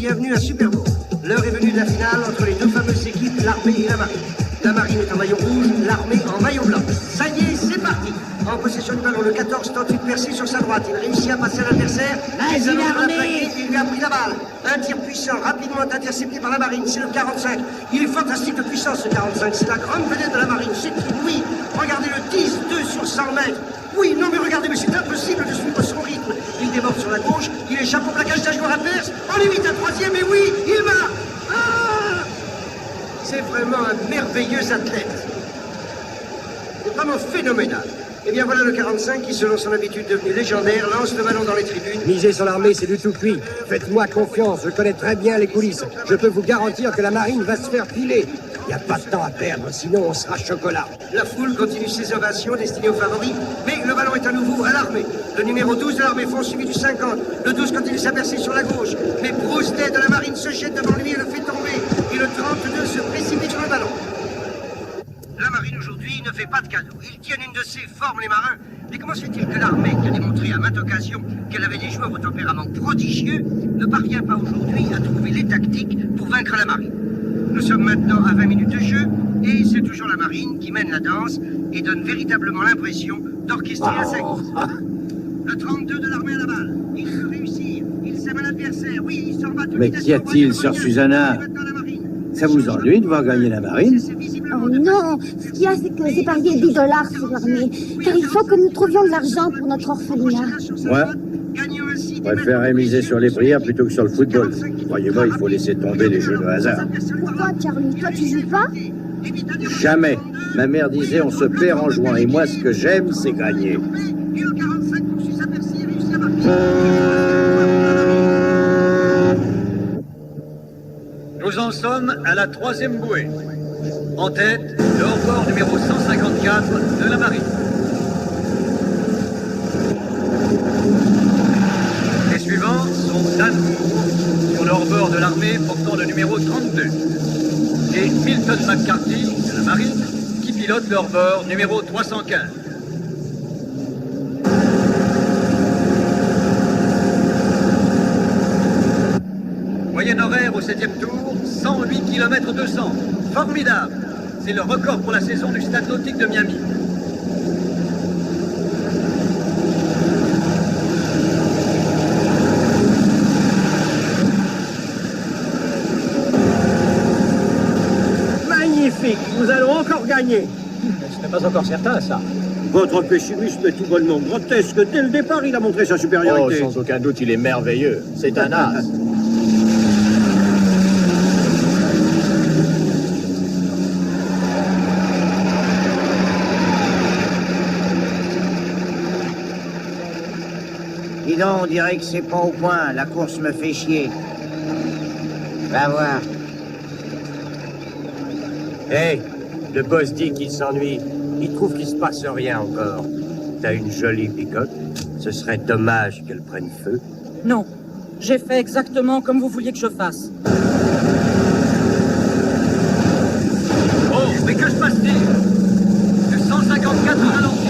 bienvenue à Super Bowl. L'heure est venue de la finale entre les deux fameuses équipes, l'armée et la marine. La marine est en maillot rouge, l'armée en maillot blanc. Ça y est, c'est parti. En possession du ballon, le 14 tente une percée sur sa droite. Il réussit à passer à l'adversaire. Il lui a pris la balle. Un tir puissant, rapidement intercepté par la marine. C'est le 45. Il est fantastique de puissance, ce 45. C'est la grande vedette de la marine. C'est qui? Oui. Regardez le 10-2 sur 100 mètres. Oui, non mais regardez, mais c'est impossible de suivre son rythme. Il déborde sur la gauche, il échappe au plaquage d'un joueur adverse. On limite un troisième, et oui, il marque. Ah, c'est vraiment un merveilleux athlète. C'est vraiment phénoménal. Et bien voilà le 45 qui, selon son habitude devenue légendaire, lance le ballon dans les tribunes. Miser sur l'armée, c'est du tout cuit. Faites-moi confiance, je connais très bien les coulisses. Je peux vous garantir que la marine va se faire piler. Il n'y a pas de temps à perdre, sinon on sera chocolat. La foule continue ses ovations destinées aux favoris, mais le ballon est à nouveau à l'armée. Le numéro 12 de l'armée fonce suivi du 50. Le 12 continue sa percée sur la gauche. Mais Broustet de la marine se jette devant lui et le fait tomber. Et le 32 se précipite sur le ballon. La marine aujourd'hui ne fait pas de cadeaux. Ils tiennent une de ses formes, les marins. Mais comment se fait-il que l'armée, qui a démontré à maintes occasions qu'elle avait des joueurs au tempérament prodigieux, ne parvient pas aujourd'hui à trouver les tactiques pour vaincre la marine? Nous sommes maintenant à 20 minutes de jeu, et c'est toujours la marine qui mène la danse et donne véritablement l'impression d'orchestrer la scène. Le 32 de l'armée à la balle. Il peut réussir. Il sème à l'adversaire. Oui, il s'en va tout. Mais qu'y a-t-il, sœur Susanna? Ça vous ennuie de voir gagner la marine? Oh non, ce qu'il y a, c'est que j'ai parié 10 $ sur l'armée, car il faut que nous trouvions de l'argent pour notre orphelinat. Ouais. Je préfère miser sur les prières plutôt que sur le football. Croyez-moi, il faut laisser tomber les jeux de hasard. Pourquoi, Charlie? Toi, tu joues pas? Jamais. Ma mère disait, on se perd en jouant. Et moi, ce que j'aime, c'est gagner. Nous en sommes à la 3e bouée. En tête, le hors-bord numéro 154 de la marine. Les suivants sont Dan Moore, sur le hors-bord de l'armée portant le numéro 32. Et Milton McCarthy, de la marine, qui pilote le hors-bord numéro 315. Moyenne horaire au 7e tour, 108 km 200. Formidable. C'est le record pour la saison du Stade nautique de Miami. Magnifique, nous allons encore gagner. Ce n'est pas encore certain, ça. Votre pessimisme est tout bonnement grotesque. Dès le départ, il a montré sa supériorité. Oh, sans aucun doute, il est merveilleux. C'est un as. Dis donc, on dirait que c'est pas au point. La course me fait chier. Va voir. Hé, le boss dit qu'il s'ennuie. Il trouve qu'il se passe rien encore. T'as une jolie bicoque. Ce serait dommage qu'elle prenne feu. Non, j'ai fait exactement comme vous vouliez que je fasse. Oh, mais que se passe-t-il? Le 154 ralentit.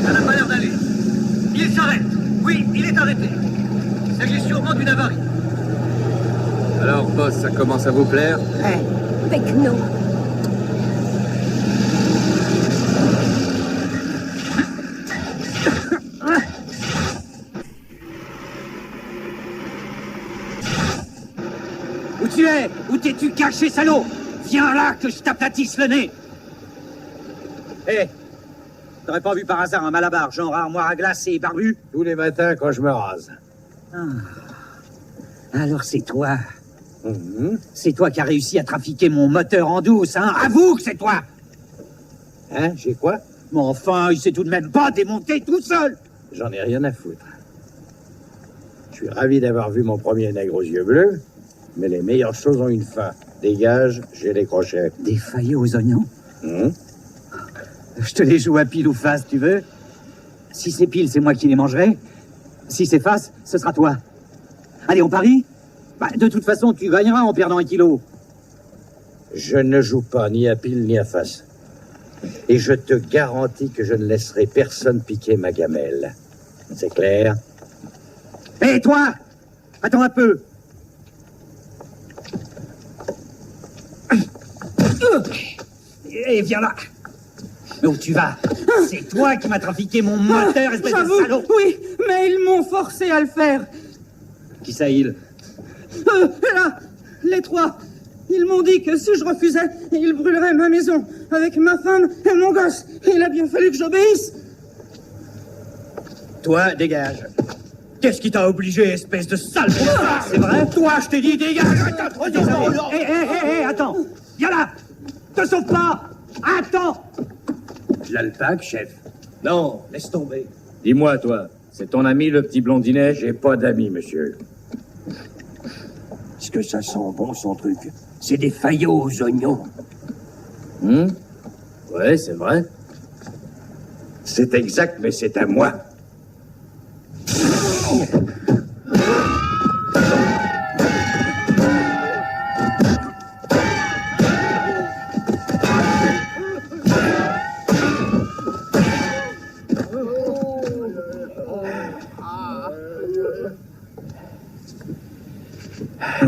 Ça n'a pas l'air d'aller. Il s'arrête. Oui, il est arrêté. Il s'agit sûrement d'une avarie. Alors, boss, ça commence à vous plaire? Ouais, avec nous. Où tu es? Où t'es-tu caché, salaud? Viens là, que je t'aplatisse le nez. Hé, t'aurais pas vu par hasard un malabar, genre armoire à glace et barbu? Tous les matins quand je me rase. Alors c'est toi. C'est toi qui as réussi à trafiquer mon moteur en douce, hein? Avoue que c'est toi! Hein? J'ai quoi? Mais enfin, il s'est tout de même pas démonté tout seul! J'en ai rien à foutre. Je suis ravi d'avoir vu mon premier nègre aux yeux bleus, mais les meilleures choses ont une fin. Dégage, j'ai les crochets. Des faillots aux oignons? Je te les joue à pile ou face, tu veux? Si c'est pile, c'est moi qui les mangerai. Si c'est face, ce sera toi. Allez, on parie? Bah, de toute façon, tu gagneras en perdant 1 kilo. Je ne joue pas ni à pile ni à face. Et je te garantis que je ne laisserai personne piquer ma gamelle. C'est clair? Hé, toi! Attends un peu. Et viens là. Mais où tu vas? C'est toi qui m'as trafiqué mon moteur, espèce de salaud! Oui, mais ils m'ont forcé à le faire. Qui ça, il? Là, les trois. Ils m'ont dit que si je refusais, ils brûleraient ma maison avec ma femme et mon gosse. Il a bien fallu que j'obéisse. Toi, dégage. Qu'est-ce qui t'a obligé, espèce de sale brouillard? C'est vrai? Toi, je t'ai dit, dégage! Hé, attends! Viens là! Te sauve pas! Attends! L'alpague, chef. Non, laisse tomber. Dis-moi, toi, c'est ton ami le petit blondinet? J'ai pas d'amis, monsieur. Est-ce que ça sent bon, son truc? C'est des faillots aux oignons. Ouais, c'est vrai. C'est exact, mais c'est à moi.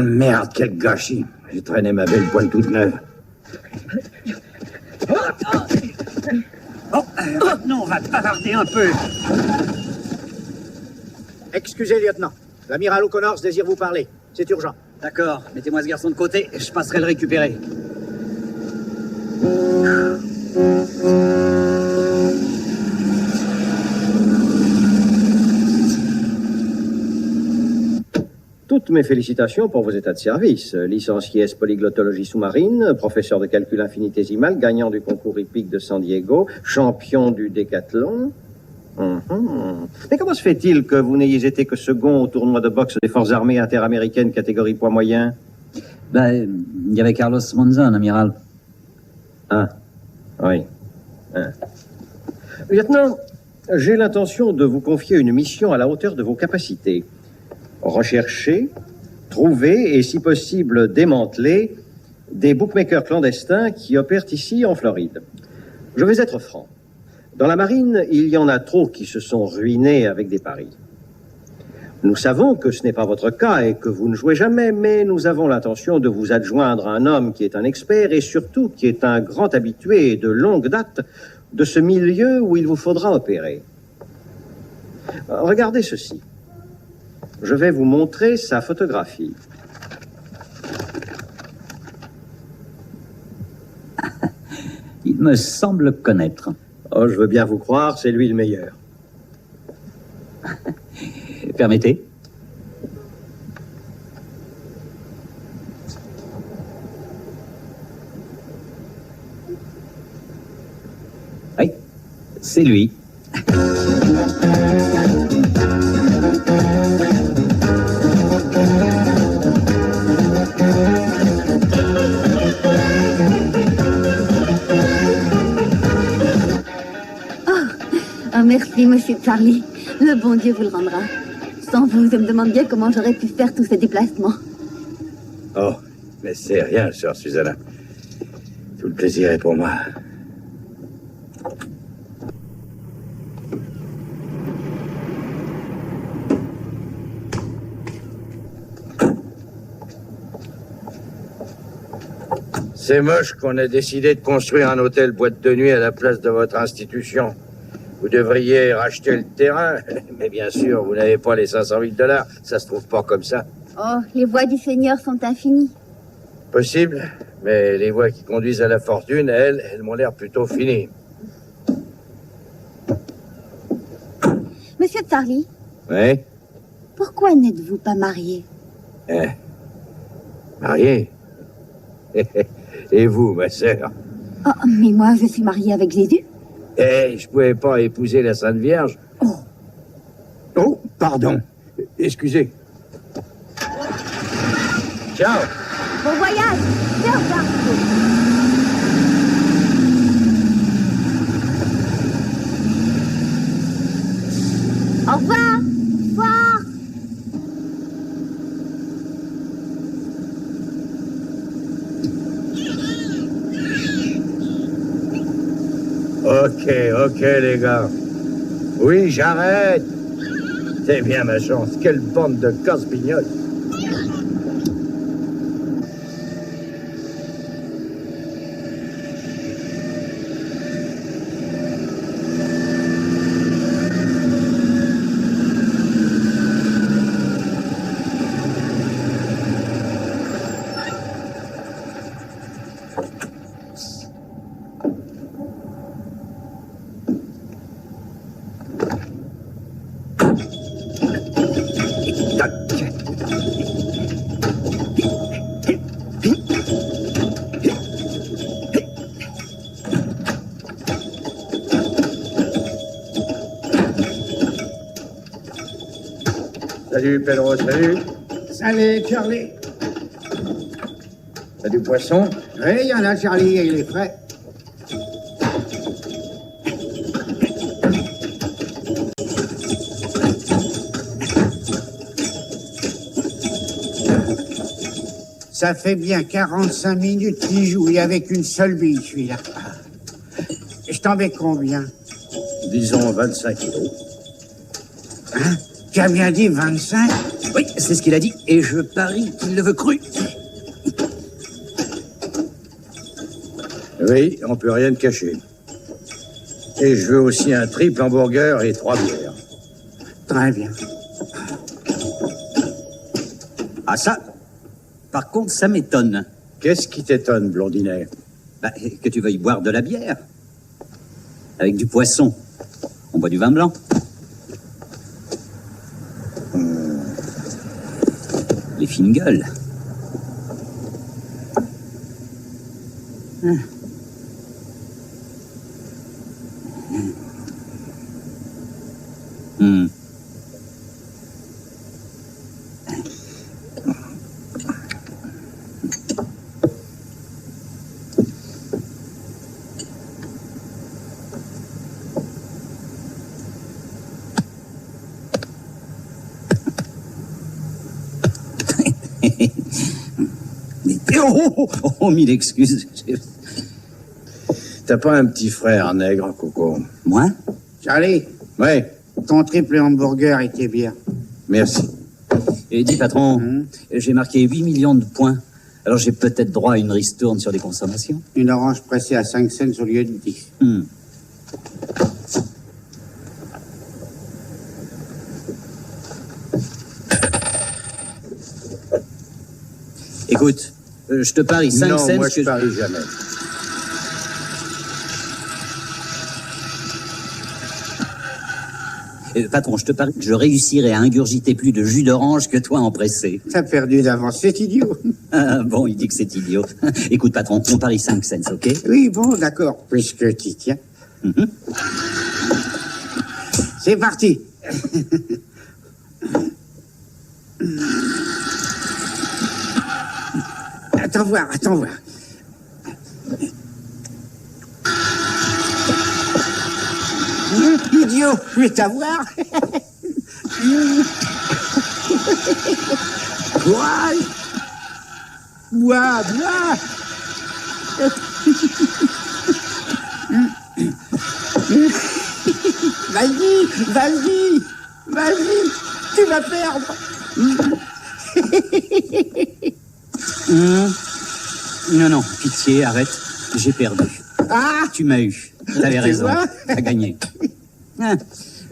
Merde, quel gâchis. J'ai traîné ma belle poêle toute neuve. Maintenant, on va bavarder un peu. Excusez, lieutenant. L'amiral O'Connor désire vous parler. C'est urgent. D'accord, mettez-moi ce garçon de côté, je passerai le récupérer. Toutes mes félicitations pour vos états de service. Licencié S-polyglottologie sous-marine, professeur de calcul infinitésimal, gagnant du concours hippique de San Diego, champion du décathlon. Mais comment se fait-il que vous n'ayez été que second au tournoi de boxe des forces armées interaméricaines catégorie poids moyen? Ben, il y avait Carlos Monza, un amiral. Ah, oui. Lieutenant, j'ai l'intention de vous confier une mission à la hauteur de vos capacités. Rechercher, trouver et, si possible, démanteler des bookmakers clandestins qui opèrent ici en Floride. Je vais être franc. Dans la marine, il y en a trop qui se sont ruinés avec des paris. Nous savons que ce n'est pas votre cas et que vous ne jouez jamais, mais nous avons l'intention de vous adjoindre un homme qui est un expert et surtout qui est un grand habitué de longue date de ce milieu où il vous faudra opérer. Regardez ceci. Je vais vous montrer sa photographie. Il me semble connaître. Oh, je veux bien vous croire, c'est lui le meilleur. Permettez. Oui, c'est lui. Merci, monsieur Charlie. Le bon Dieu vous le rendra. Sans vous, je me demande bien comment j'aurais pu faire tous ces déplacements. Oh, mais c'est rien, sœur Susanna. Tout le plaisir est pour moi. C'est moche qu'on ait décidé de construire un hôtel boîte de nuit à la place de votre institution. Vous devriez racheter le terrain, mais bien sûr, vous n'avez pas les 500 000 $. Ça se trouve pas comme ça. Oh, les voies du Seigneur sont infinies. Possible, mais les voies qui conduisent à la fortune, elles m'ont l'air plutôt finies. Monsieur Charlie, Oui? pourquoi n'êtes-vous pas marié? Marié? Et vous, ma sœur? Oh, mais moi, je suis mariée avec Jésus. Je pouvais pas épouser la Sainte Vierge. Oh, pardon. Excusez. Ciao. Bon voyage. Ciao, Charlie. Au revoir. Au revoir. Ok, les gars. Oui, j'arrête. C'est bien ma chance. Quelle bande de casse-pignoles. Salut, Pedro, salut. Salut, Charlie. T'as du poisson? Oui, il y en a, Charlie, et il est frais. Ça fait bien 45 minutes qu'il joue, et avec une seule bille, celui-là. Je t'en mets combien? Disons 25 kilos. Hein? Tu as bien dit 25? Oui, c'est ce qu'il a dit, et je parie qu'il le veut cru. Oui, on peut rien te cacher. Et je veux aussi un triple hamburger et 3 bières. Très bien. Ah ça, par contre, ça m'étonne. Qu'est-ce qui t'étonne, Blondinet? Bah, que tu veuilles boire de la bière. Avec du poisson. On boit du vin blanc. Les fines gueules. Oh, mille excuses. T'as pas un petit frère nègre, Coco? Moi? Charlie, Oui, ton triple hamburger était bien. merci. Et dis, patron, j'ai marqué 8 millions de points. Alors j'ai peut-être droit à une ristourne sur les consommations. Une orange pressée à 5 cents au lieu de 10. Écoute, je te parie 5 cents. Non, moi je parie jamais. Patron, je te parie que je réussirai à ingurgiter plus de jus d'orange que toi en pressé. T'as perdu d'avance, c'est idiot. Ah, bon, il dit que c'est idiot. Écoute, patron, on parie 5 cents, ok? Oui, bon, d'accord, puisque tu tiens. C'est parti. Attends voir, attends voir. idiot, je vais t'avoir. Bois, bois, bois. Vas-y, vas-y, vas-y, tu vas perdre. Non, non, pitié, arrête, j'ai perdu. Ah, tu m'as eu, t'avais raison, t'as gagné. Ah,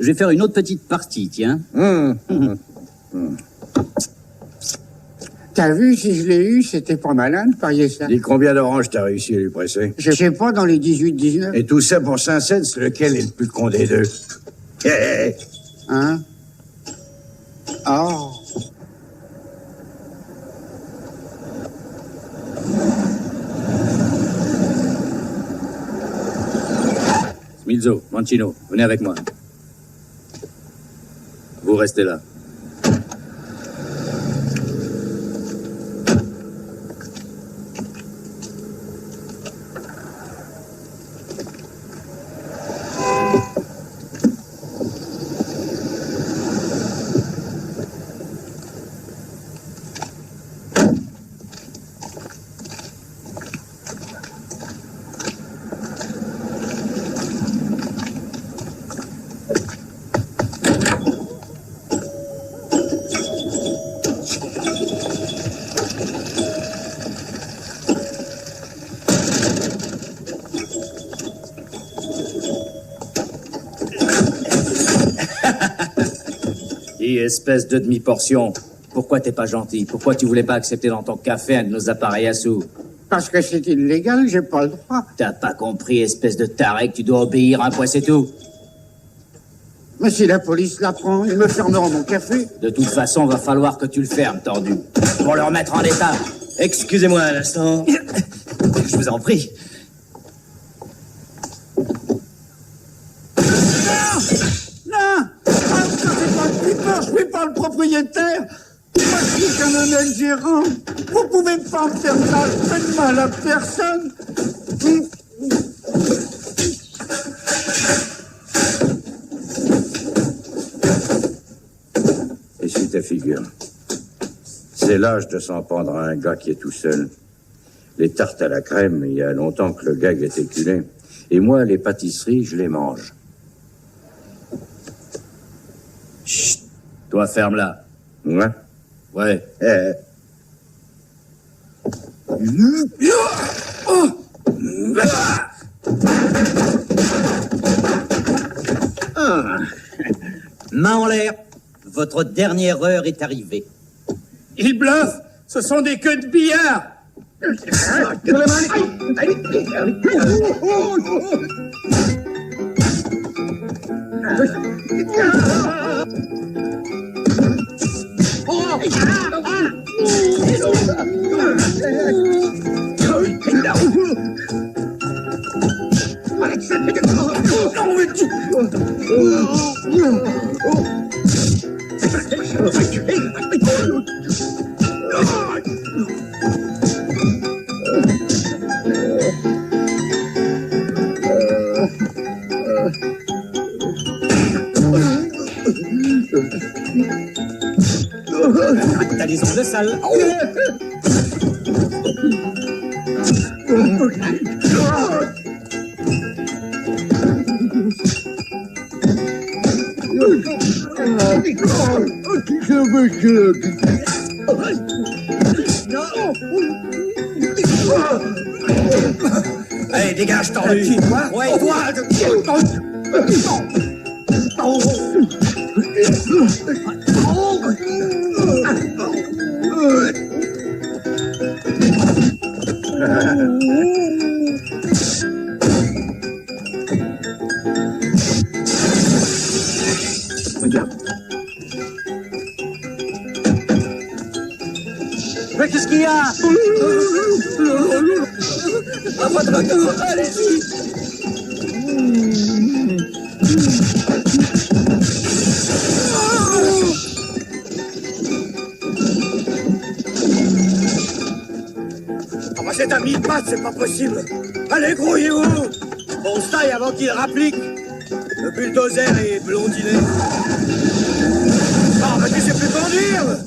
je vais faire une autre petite partie, tiens. T'as vu, si je l'ai eu, c'était pas malin de parier ça. Dis combien d'oranges t'as réussi à lui presser? Je sais pas, dans les 18-19. Et tout ça pour 5 cents, lequel est le plus con des deux? Hein? Oh. Smilzo, Mancino, venez avec moi. Vous restez là. Espèce de demi-portion. Pourquoi t'es pas gentil? Pourquoi tu voulais pas accepter dans ton café un de nos appareils à sous? Parce que c'est illégal, j'ai pas le droit. T'as pas compris, espèce de taré, que tu dois obéir à un point, c'est tout. Mais si la police l'apprend, ils me fermeront mon café. De toute façon, va falloir que tu le fermes, tordu. Pour le remettre en état. Excusez-moi un instant. Je vous en prie. Je suis pas le propriétaire. Moi, je suis qu'un honnête gérant. Vous pouvez pas me faire ça. Je fais de mal à personne. Essuie ta figure. C'est l'âge de s'en prendre à un gars qui est tout seul. Les tartes à la crème, il y a longtemps que le gag est éculé. Et moi, les pâtisseries, je les mange. Chut. Toi, ferme-la. Ouais? Ouais. Main en l'air. Votre dernière heure est arrivée. Ils bluffent. Ce sont des queues de billard. T'as les ongles sales. Allez, dégage, tordu. Ouais, toi. Regarde. Mais qu'est-ce qu'il y a? À votre tour, allez-y. C'est à 1000 pattes, c'est pas possible. Allez, grouillez-vous. On se taille avant qu'il rapplique. Le bulldozer est blondiné. Ah, bah tu sais plus conduire.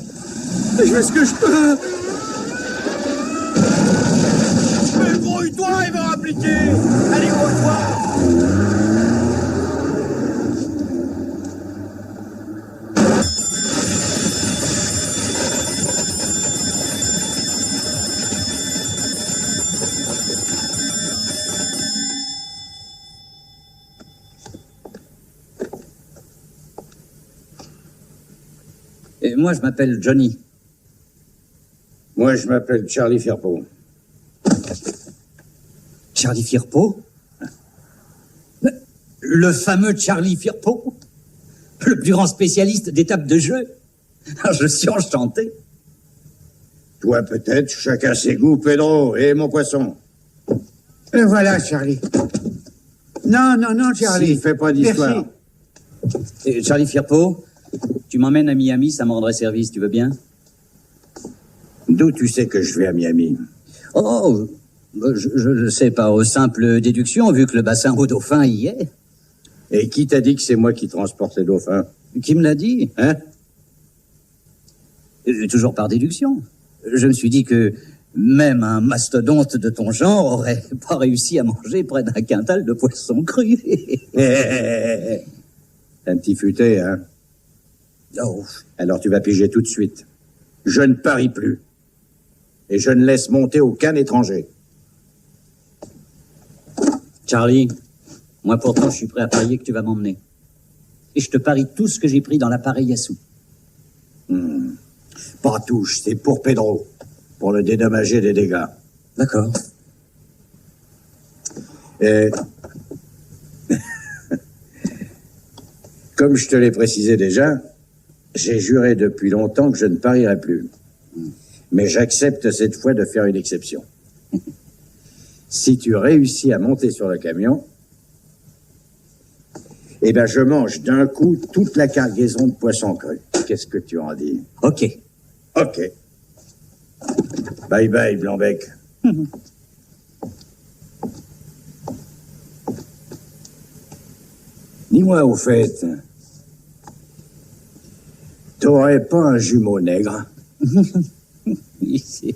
Je fais ce que je peux. Mais grouille-toi, il va rappliquer. Allez, grouille-toi. Et moi, je m'appelle Johnny. Moi, je m'appelle Charlie Firpo. Charlie Firpo? Le fameux Charlie Firpo? Le plus grand spécialiste d'étapes de jeu? Alors, je suis enchanté. Toi, peut-être, chacun ses goûts, Pedro, et mon poisson. Et voilà, Charlie. Non, non, non, Charlie. Fais pas d'histoire. Et Charlie Firpo, tu m'emmènes à Miami, ça me rendrait service, tu veux bien? D'où tu sais que je vais à Miami? Oh, je ne sais pas, aux simples déductions, vu que le bassin aux dauphins y est. Et qui t'a dit que c'est moi qui transporte les dauphins? Qui me l'a dit? Hein? Toujours par déduction. Je me suis dit que même un mastodonte de ton genre aurait pas réussi à manger près d'un quintal de poisson cru. Un petit futé, hein? Oh. Alors tu vas piger tout de suite. Je ne parie plus. Et je ne laisse monter aucun étranger. Charlie, moi pourtant je suis prêt à parier que tu vas m'emmener. Et je te parie tout ce que j'ai pris dans l'appareil à sous. Pas touche, c'est pour Pedro. Pour le dédommager des dégâts. D'accord. Et... Comme je te l'ai précisé déjà, j'ai juré depuis longtemps que je ne parierai plus. Mais j'accepte cette fois de faire une exception. Si tu réussis à monter sur le camion, eh ben je mange d'un coup toute la cargaison de poissons crus. Qu'est-ce que tu en dis? Ok. Ok. Bye bye, Blanc-bec. Dis-moi au fait, t'aurais pas un jumeau nègre? Ici.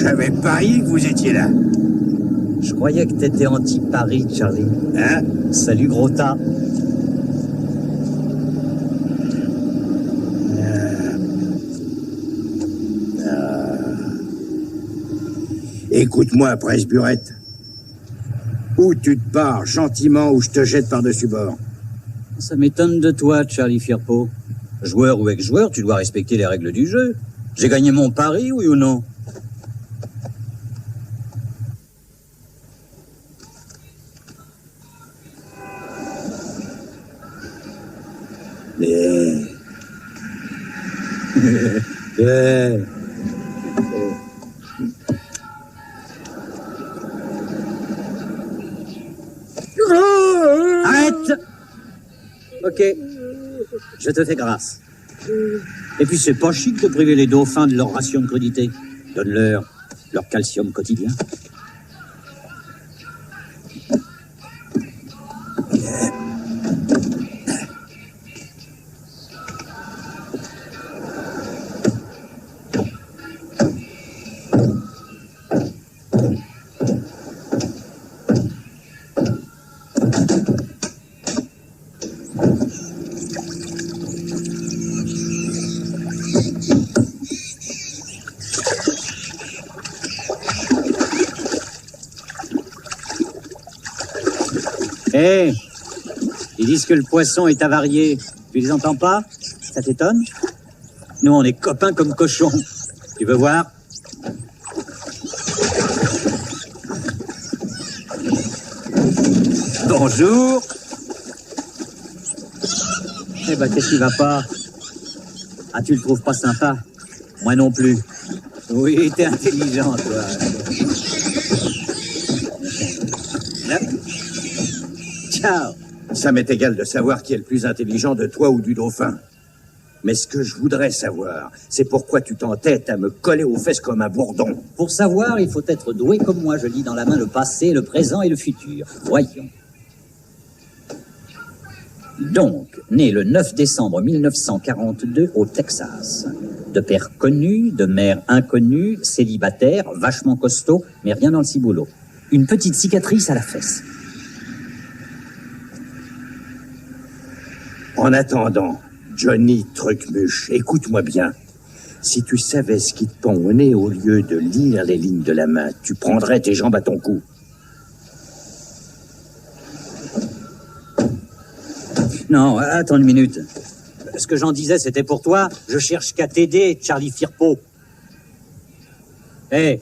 J'avais parié que vous étiez là. Je croyais que t'étais anti-Paris, Charlie. Hein? Salut, gros tas. Écoute-moi, presse-burette. Ou tu te barres gentiment ou je te jette par-dessus bord. Ça m'étonne de toi, Charlie Firpo. Joueur ou ex-joueur, tu dois respecter les règles du jeu. J'ai gagné mon pari, oui ou non? Arrête! Ok, je te fais grâce. Et puis c'est pas chic de priver les dauphins de leur ration de crudité. Donne-leur leur calcium quotidien. Hé, ils disent que le poisson est avarié. Tu les entends pas? Ça t'étonne? Nous, on est copains comme cochons. Tu veux voir? Bonjour. Eh ben, qu'est-ce qui va pas? Ah, tu le trouves pas sympa? Moi non plus. Oui, t'es intelligent, toi. Ciao. Ça m'est égal de savoir qui est le plus intelligent de toi ou du dauphin. Mais ce que je voudrais savoir, c'est pourquoi tu t'entêtes à me coller aux fesses comme un bourdon. Pour savoir, il faut être doué comme moi. Je lis dans la main le passé, le présent et le futur. Voyons. Donc, né le 9 décembre 1942 au Texas. De père connu, de mère inconnue, célibataire, vachement costaud, mais rien dans le ciboulot. Une petite cicatrice à la fesse. En attendant, Johnny Trucmuche, écoute-moi bien. Si tu savais ce qui te pend au nez au lieu de lire les lignes de la main, tu prendrais tes jambes à ton cou. Non, attends une minute. Ce que j'en disais, c'était pour toi. Je cherche qu'à t'aider, Charlie Firpo. Hé.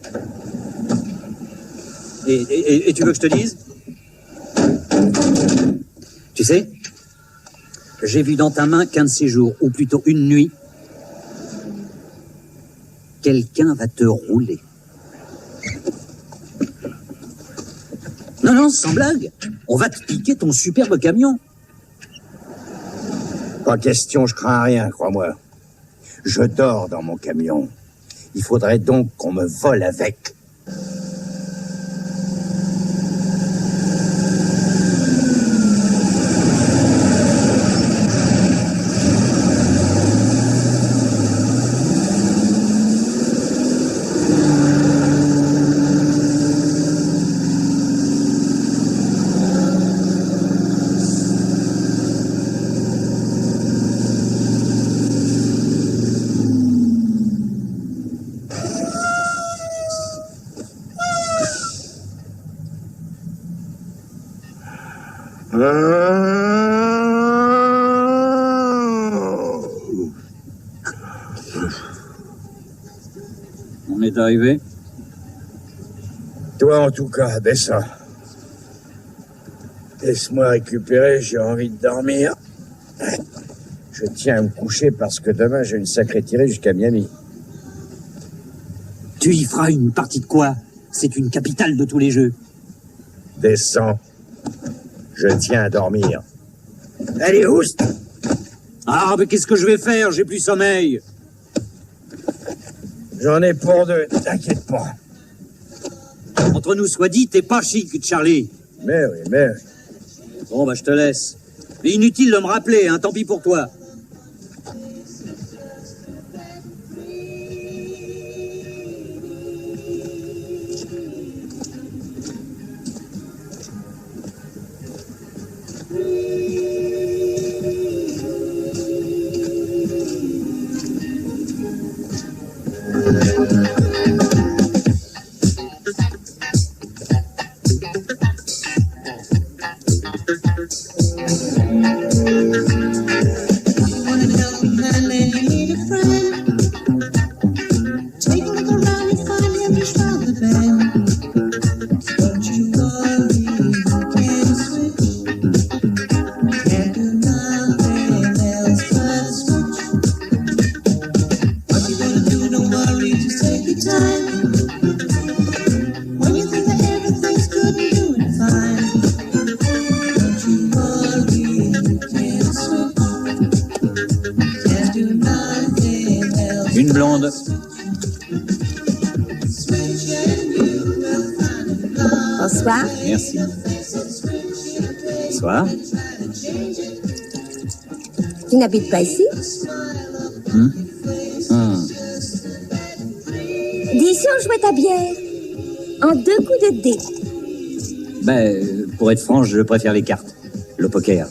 Et tu veux que je te dise? Tu sais, j'ai vu dans ta main qu'un de ces jours, ou plutôt une nuit, quelqu'un va te rouler. Non, sans blague. On va te piquer ton superbe camion. Pas question, je crains rien, crois-moi. Je dors dans mon camion. Il faudrait donc qu'on me vole avec. On est arrivé. Toi, en tout cas, descends. Laisse-moi récupérer, j'ai envie de dormir. Je tiens à me coucher parce que demain, j'ai une sacrée tirée jusqu'à Miami. Tu y feras une partie de quoi? C'est une capitale de tous les jeux. Descends. Je tiens à dormir. Allez, oust! Ah, mais qu'est-ce que je vais faire? J'ai plus sommeil. J'en ai pour deux, t'inquiète pas. Entre nous soit dit, t'es pas chic, Charlie. Mais oui, mais... Bon, bah, je te laisse. Mais inutile de me rappeler, hein, tant pis pour toi. blonde. Bonsoir. Merci. Bonsoir. Tu n'habites pas ici? Dis, si on jouait ta bière en 2 coups de dés. Ben, pour être franche, je préfère les cartes. Le poker.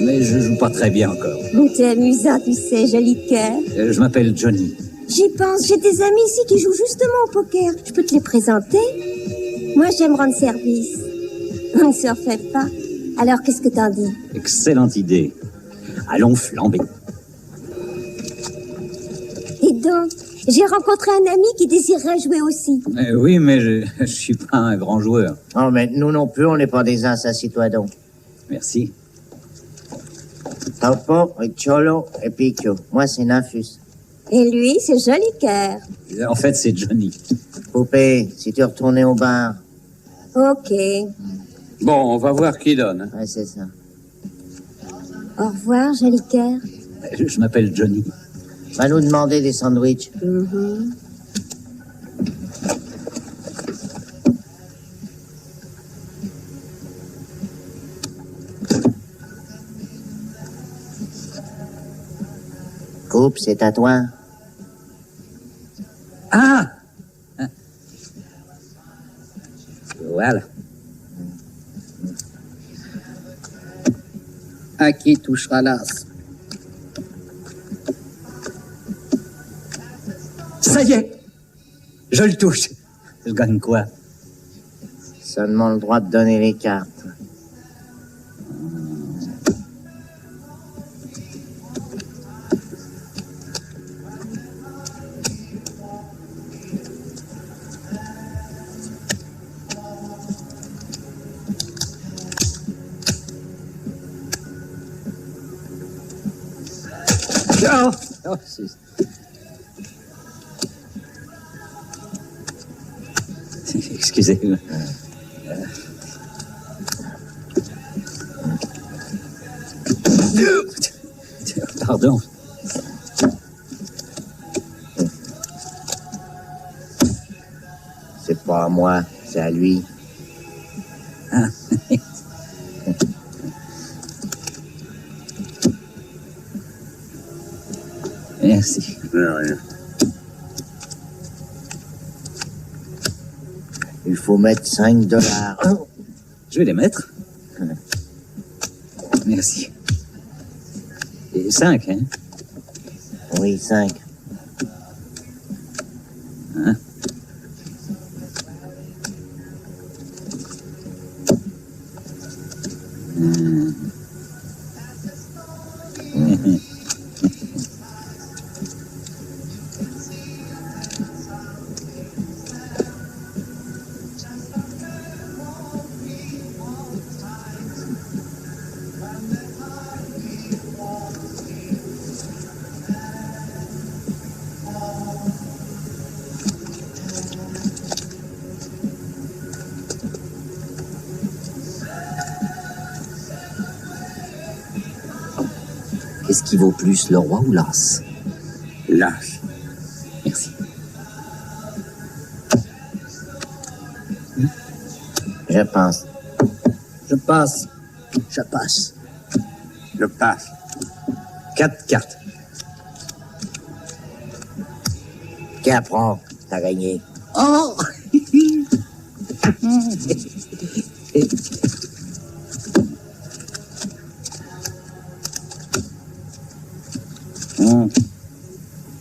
Mais je joue pas très bien encore. T'es amusant, tu sais, joli cœur. Je m'appelle Johnny. J'y pense, j'ai des amis ici qui jouent justement au poker. Je peux te les présenter? Moi, j'aime rendre service. On ne se refait pas. Alors, qu'est-ce que t'en dis? Excellente idée. Allons flamber. Et donc, j'ai rencontré un ami qui désirerait jouer aussi. Oui, mais je suis pas un grand joueur. Oh, mais nous non plus, on n'est pas des as, assis-toi donc. Merci. Topo, Cholo et Picchio. Moi, c'est Nafus. Et lui, c'est joli cœur. En fait, c'est Johnny. Poupée, si tu retournais au bar. Ok. Bon, on va voir qui donne. Ouais, c'est ça. Au revoir, joli cœur. Je m'appelle Johnny. Va nous demander des sandwichs. Coupe, c'est à toi. Ah! Voilà. À qui touchera l'as? Ça y est! Je le touche. Je gagne quoi? Seulement le droit de donner les cartes. Oh, c'est... Excusez-moi. Pardon. C'est pas à moi, c'est à lui. Ah. Merci. Rien. Il faut mettre $5. Je vais les mettre. Merci. Et 5, hein? Oui, 5. Hein? Qu'est-ce qui vaut plus, le roi ou l'as? L'as. Merci. Je pense. Je passe. Je passe. Je passe. 4 cartes. Tiens, prends. T'as gagné. Oh!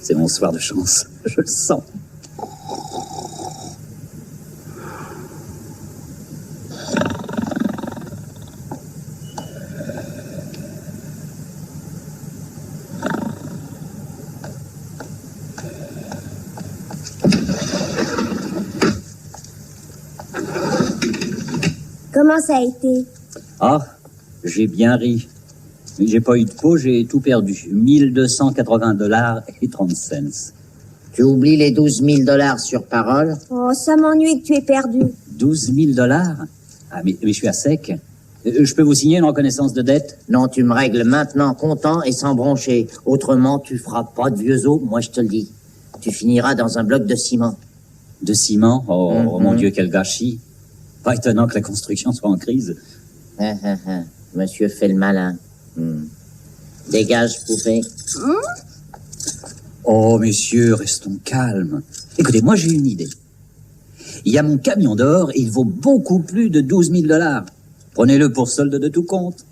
C'est mon soir de chance. Je le sens. Comment ça a été? Ah, j'ai bien ri. Mais j'ai pas eu de peau, j'ai tout perdu. $1,280 et 30 cents. Tu oublies les $12 000 sur parole? Oh, ça m'ennuie que tu aies perdu. $12 000? Ah, mais je suis à sec. Je peux vous signer une reconnaissance de dette? Non, tu me règles maintenant comptant et sans broncher. Autrement, tu feras pas de vieux os, moi je te le dis. Tu finiras dans un bloc de ciment. De ciment? Oh, mon Dieu, quel gâchis. Pas étonnant que la construction soit en crise. Monsieur fait le malin. Dégage, poupée. Oh, messieurs, restons calmes. Écoutez, moi j'ai une idée. Il y a mon camion d'or et il vaut beaucoup plus de 12 000 $. Prenez-le pour solde de tout compte.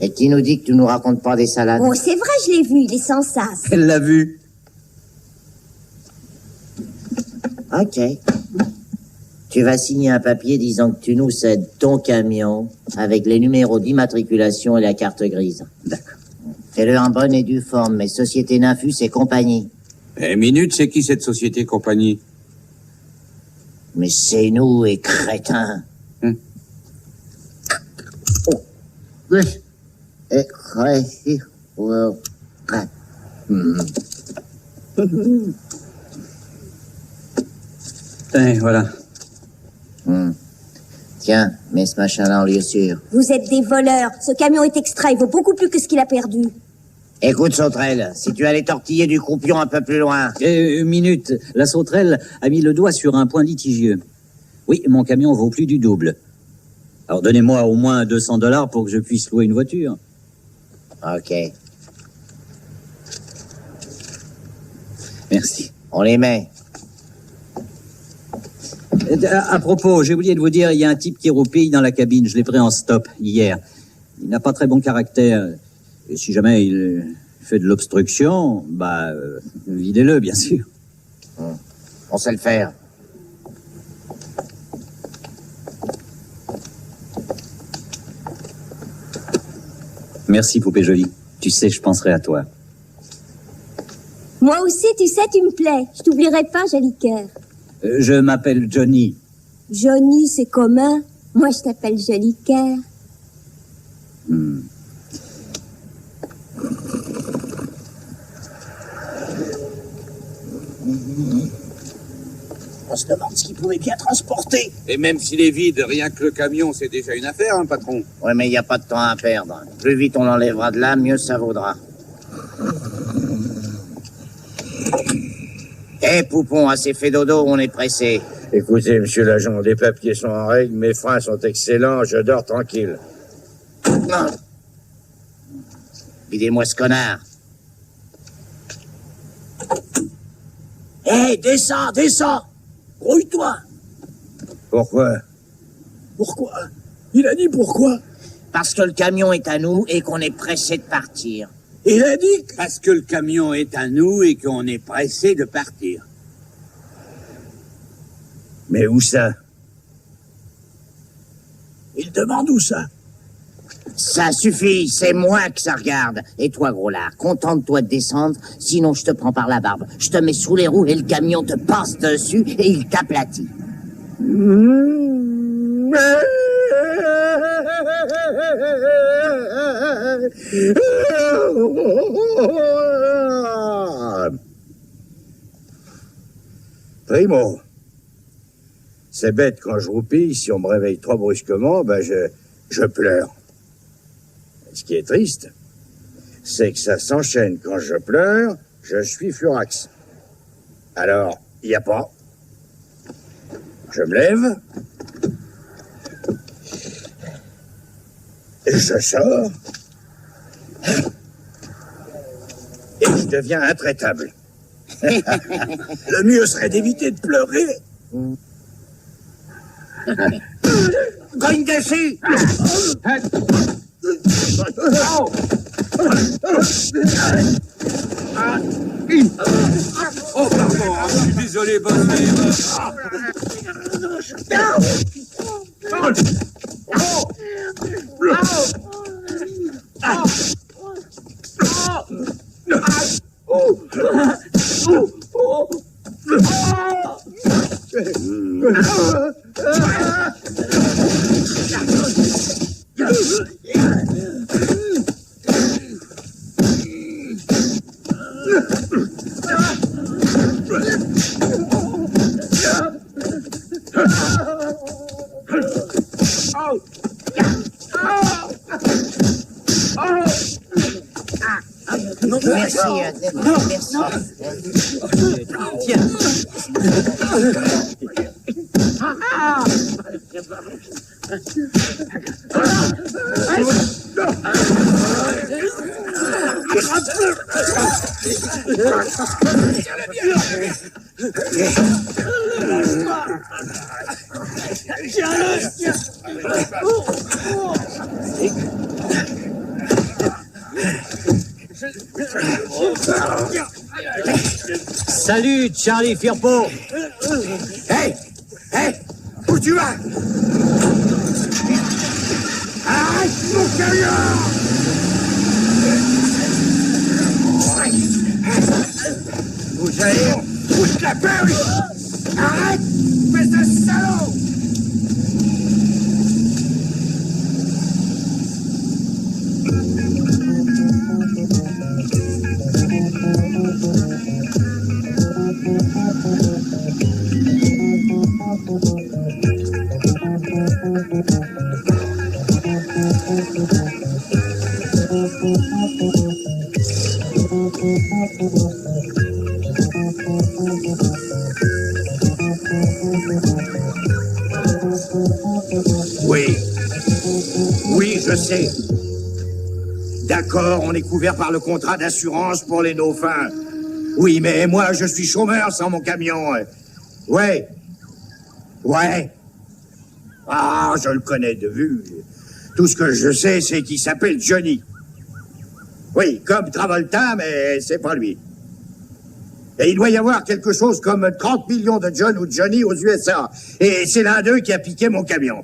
Et qui nous dit que tu nous racontes pas des salades? Oh, c'est vrai, je l'ai vu, il est sans sas. Elle l'a vu. Ok. Tu vas signer un papier disant que tu nous cèdes ton camion avec les numéros d'immatriculation et la carte grise. D'accord. Fais-le en bonne et due forme, mais Société Nymphus et compagnie. Minute, c'est qui cette société compagnie? Mais c'est nous, et crétins. Voilà. Tiens, mets ce machin-là en lieu sûr. Vous êtes des voleurs. Ce camion est extrait, il vaut beaucoup plus que ce qu'il a perdu. Écoute, Sauterelle, si tu allais tortiller du croupion un peu plus loin... Minute, la Sauterelle a mis le doigt sur un point litigieux. Oui, mon camion vaut plus du double. Alors donnez-moi au moins 200 $ pour que je puisse louer une voiture. Ok. Merci. On les met. À propos, j'ai oublié de vous dire, il y a un type qui roupille dans la cabine. Je l'ai pris en stop hier. Il n'a pas très bon caractère. Et si jamais il fait de l'obstruction, videz-le, bien sûr. On sait le faire. Merci, poupée jolie. Tu sais, je penserai à toi. Moi aussi, tu sais, tu me plais. Je t'oublierai pas, joli cœur. Je m'appelle Johnny. Johnny, c'est commun. Moi, je t'appelle joli cœur. On se demande ce qu'il pouvait bien transporter. Et même s'il est vide, rien que le camion, c'est déjà une affaire, hein, patron? Ouais, mais il n'y a pas de temps à perdre. Plus vite on l'enlèvera de là, mieux ça vaudra. Poupon, assez fait dodo, on est pressé. Écoutez, monsieur l'agent, les papiers sont en règle, mes freins sont excellents, je dors tranquille. Videz-moi ce connard. Descends, descends. Grouille-toi. Pourquoi? Pourquoi? Il a dit pourquoi? Parce que le camion est à nous et qu'on est pressé de partir. Il a dit Parce que le camion est à nous et qu'on est pressé de partir. Mais où ça? Il demande où ça? Ça suffit, c'est moi que ça regarde. Et toi, gros lard, contente-toi de descendre, sinon je te prends par la barbe. Je te mets sous les roues et le camion te passe dessus et il t'aplatit. Primo, c'est bête quand je roupille, si on me réveille trop brusquement, je pleure. Ce qui est triste, c'est que ça s'enchaîne. Quand je pleure, je suis furax. Alors, il n'y a pas. Je me lève. Et je sors. Et je deviens intraitable. Le mieux serait d'éviter de pleurer. Cogne dessus! Oh, pardon, je suis désolé, bonne Salut, Charlie Firpo. Hey! Hey! Où tu vas? Arrête mon camion! Vous allez foutre la paix! Arrête! Espèce de salaud! Oui. Oui, je sais. D'accord, on est couvert par le contrat d'assurance pour les dauphins. Oui, mais moi, je suis chômeur sans mon camion. Ouais. Ouais. Ah, je le connais de vue. Tout ce que je sais, c'est qu'il s'appelle Johnny. Oui, comme Travolta, mais c'est pas lui. Et il doit y avoir quelque chose comme 30 millions de John ou Johnny aux USA. Et c'est l'un d'eux qui a piqué mon camion.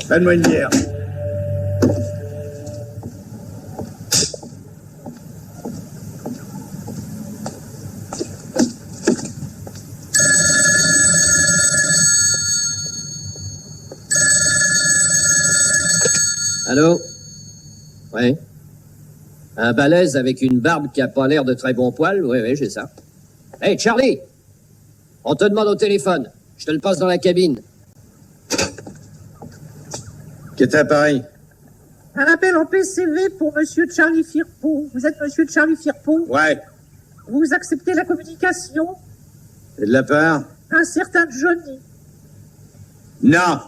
Donne-moi une bière. Allô? Oui. Un balèze avec une barbe qui a pas l'air de très bon poil? Oui, oui, j'ai ça. Hey, Charlie! On te demande au téléphone. Je te le passe dans la cabine. Qu'est-ce à Paris? Un appel en PCV pour Monsieur Charlie Firpo. Vous êtes Monsieur Charlie Firpo? Ouais. Vous acceptez la communication? Et de la part? Un certain Johnny. Non.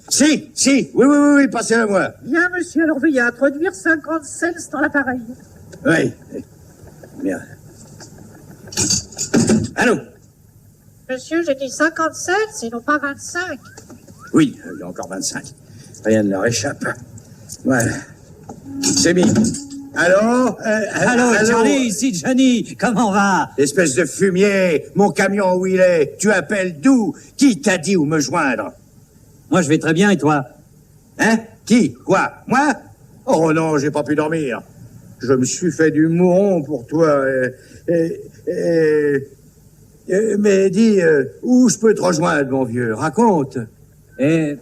Si, oui, passez-le moi. Bien, monsieur, alors veuillez introduire 50 cents dans l'appareil. Oui. Merde. Allô? Monsieur, j'ai dit 50 cents, et non pas 25. Oui, il y a encore 25. Rien ne leur échappe. Voilà. C'est mis. Allô? Allô, Charlie, ici Johnny. Comment va? Espèce de fumier. Mon camion, où il est? Tu appelles d'où? Qui t'a dit où me joindre? Moi, je vais très bien, et toi? Hein? Qui? Quoi? Moi? Oh non, j'ai pas pu dormir. Je me suis fait du mouron pour toi. Mais dis, où je peux te rejoindre, mon vieux? Raconte. Tu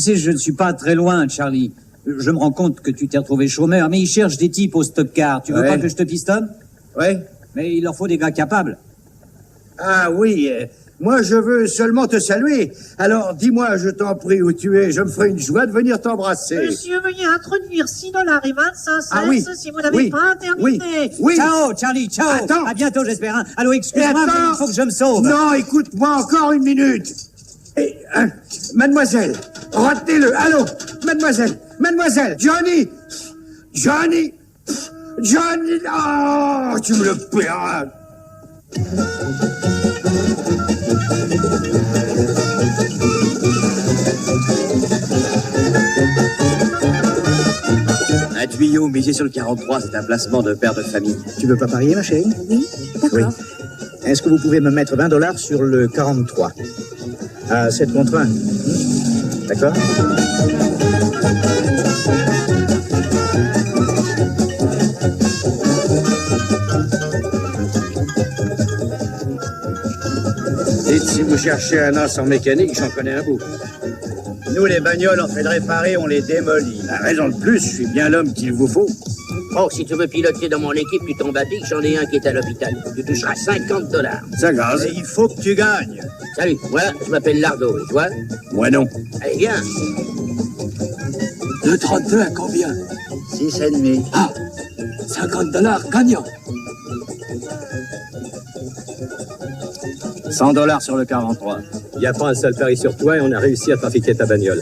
sais, je ne suis pas très loin, Charlie. Je me rends compte que tu t'es retrouvé chômeur, mais ils cherchent des types au stop-car. Tu veux pas que je te pistonne? Oui. Mais il leur faut des gars capables. Ah oui, moi je veux seulement te saluer. Alors dis-moi, je t'en prie, où tu es. Je me ferai une joie de venir t'embrasser. Monsieur, veuillez introduire $6 et 25 cents si vous n'avez oui, pas terminé. Oui. Ciao, Charlie, ciao. Attends. À bientôt, j'espère. Hein. Allô, excuse-moi, mais il faut que je me sauve. Non, écoute-moi encore une minute. Et, mademoiselle, retenez-le. Allô, mademoiselle, Johnny. Oh, tu me le paieras. Un tuyau misé sur le 43, c'est un placement de père de famille. Tu veux pas parier, ma chérie? Oui, d'accord. Oui. Est-ce que vous pouvez me mettre $20 sur le 43? À 7 contre 1. D'accord? Dites, si vous cherchez un as en mécanique, j'en connais un bout. Nous, les bagnoles, on fait de réparer, on les démolit. La raison de plus, je suis bien l'homme qu'il vous faut. Oh, si tu veux piloter dans mon équipe, tu tombes à pic, j'en ai un qui est à l'hôpital. Tu toucheras $50. Ça gaz. Il faut que tu gagnes. Salut, moi, je m'appelle Lardo, et toi? Moi non. Allez, viens. 2,32 à combien? 6,5. Ah, $50 gagnant. $100 sur le 43. Il n'y a pas un seul pari sur toi et on a réussi à trafiquer ta bagnole.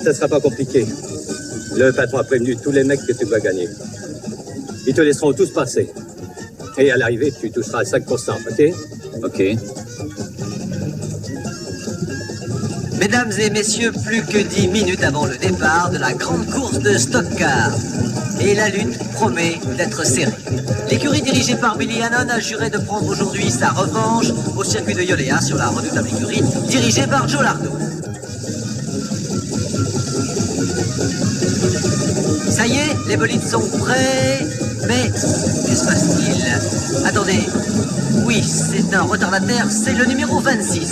Ça sera pas compliqué. Le patron a prévenu tous les mecs que tu dois gagner. Ils te laisseront tous passer. Et à l'arrivée, tu toucheras 5%, ok? Ok. Mesdames et messieurs, plus que 10 minutes avant le départ de la grande course de stock car. Et la lutte promet d'être serrée. L'écurie dirigée par Billy Hannon a juré de prendre aujourd'hui sa revanche au circuit de Yoléa sur la redoutable écurie dirigée par Joe Lardo. Ça y est, les bolides sont prêts, mais que se passe-t-il? Attendez, oui, c'est un retardataire, c'est le numéro 26.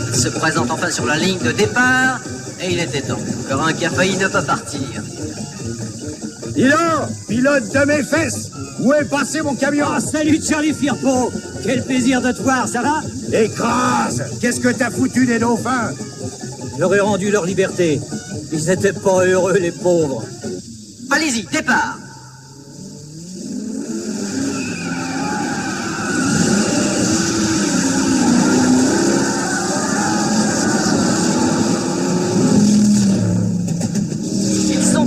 Il se présente enfin sur la ligne de départ, et il était temps. Encore un qui a failli ne pas partir. Dilo, pilote de mes fesses, où est passé mon camion? Oh, salut Charlie Firpo. Quel plaisir de te voir, ça va? Écrase! Qu'est-ce que t'as foutu des dauphins? J'aurais rendu leur liberté. Ils n'étaient pas heureux, les pauvres. Allez-y, départ!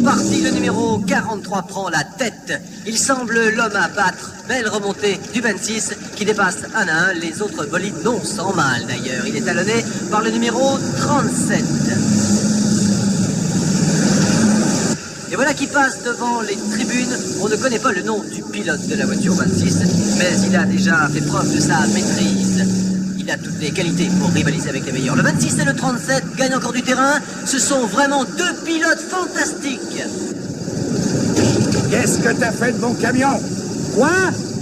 Parti, le numéro 43 prend la tête. Il semble l'homme à battre. Belle remontée du 26 qui dépasse un à un les autres bolides, non sans mal d'ailleurs. Il est talonné par le numéro 37. Et voilà qui passe devant les tribunes. On ne connaît pas le nom du pilote de la voiture 26, mais il a déjà fait preuve de sa maîtrise. Il a toutes les qualités pour rivaliser avec les meilleurs. Le 26 et le 37 gagnent encore du terrain. Ce sont vraiment deux pilotes fantastiques. Qu'est-ce que t'as fait de mon camion? Quoi?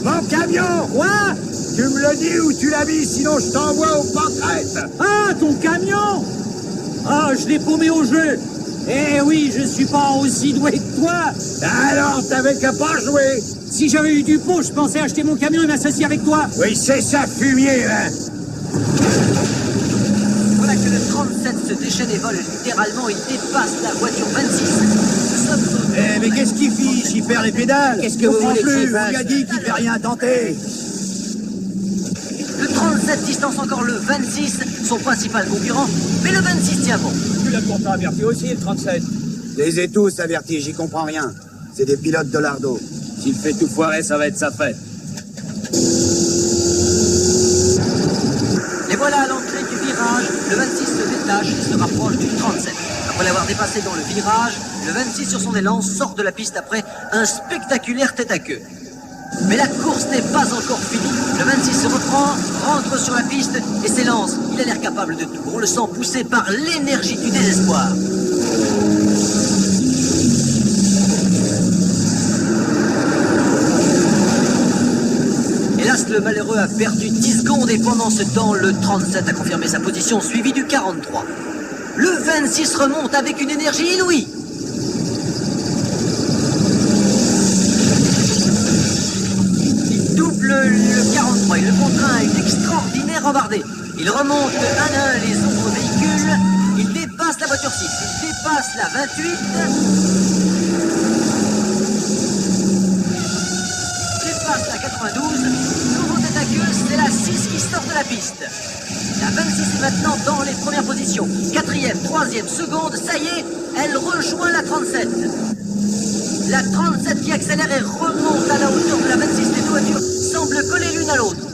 Mon camion? Quoi? Tu me le dis ou tu l'as mis, sinon je t'envoie au pâquerette. Ah, ton camion? Ah, je l'ai paumé au jeu. Eh oui, je suis pas aussi doué que toi. Alors, t'avais qu'à pas jouer. Si j'avais eu du pot, je pensais acheter mon camion et m'associer avec toi. Oui, c'est ça, fumier, hein. Voilà que le 37 se déchaîne et vole littéralement. Il dépasse la voiture 26. Eh, mais qu'est-ce qu'il fiche? Il perd les pédales. Qu'est-ce que vous voulez plus? On lui a dit qu'il ne fait rien tenter. Le 37 distance encore le 26, son principal concurrent. Mais le 26 tient bon. Tu l'as pourtant averti aussi, le 37. Les ai tous avertis, j'y comprends rien. C'est des pilotes de Lardo. S'il fait tout foirer, ça va être sa fête. Et voilà à l'entrée du virage, le 26 se détache et se rapproche du 37. Après l'avoir dépassé dans le virage, le 26 sur son élan sort de la piste après un spectaculaire tête-à-queue. Mais la course n'est pas encore finie. Le 26 se reprend, rentre sur la piste et s'élance. Il a l'air capable de tout. On le sent poussé par l'énergie du désespoir. Hélas, le malheureux a perdu 10 secondes et pendant ce temps, le 37 a confirmé sa position, suivi du 43. Le 26 remonte avec une énergie inouïe. Il double le 43 et le contraint à une extraordinaire embardée. Il remonte un à un les autres véhicules. Il dépasse la voiture 6. Il dépasse la 28. Dépasse la 92. Nouveau tête à queue, c'est la 6 qui sort de la piste. La 26 est maintenant dans les premières positions. 4e, 3e, seconde, ça y est, elle rejoint la 37. La 37 qui accélère et remonte à la hauteur de la 26. Les deux voitures semblent coller l'une à l'autre.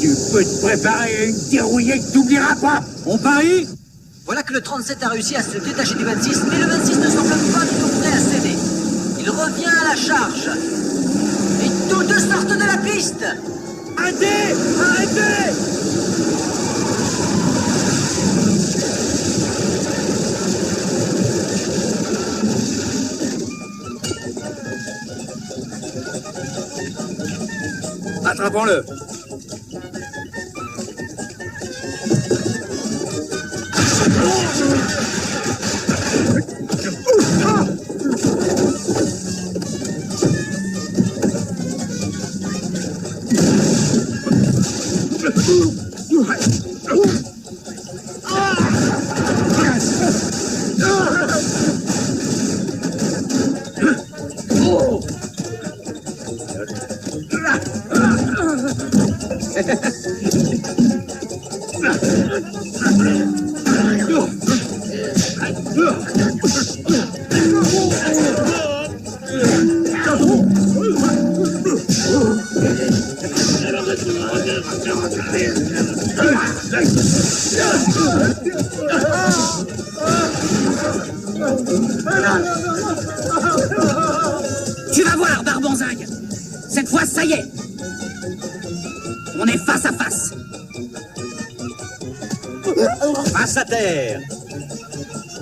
Tu peux te préparer à une dérouillée que t'oublieras pas. On parie? Voilà que le 37 a réussi à se détacher du 26, mais le 26 ne semble pas du tout prêt à céder. Il revient à la charge. Et tous deux sortent de la piste. Arrêtez! Arrêtez! Attrapons-le. Tu vas voir, Barbonzingue. Cette fois, ça y est. On est face à face. Face à terre.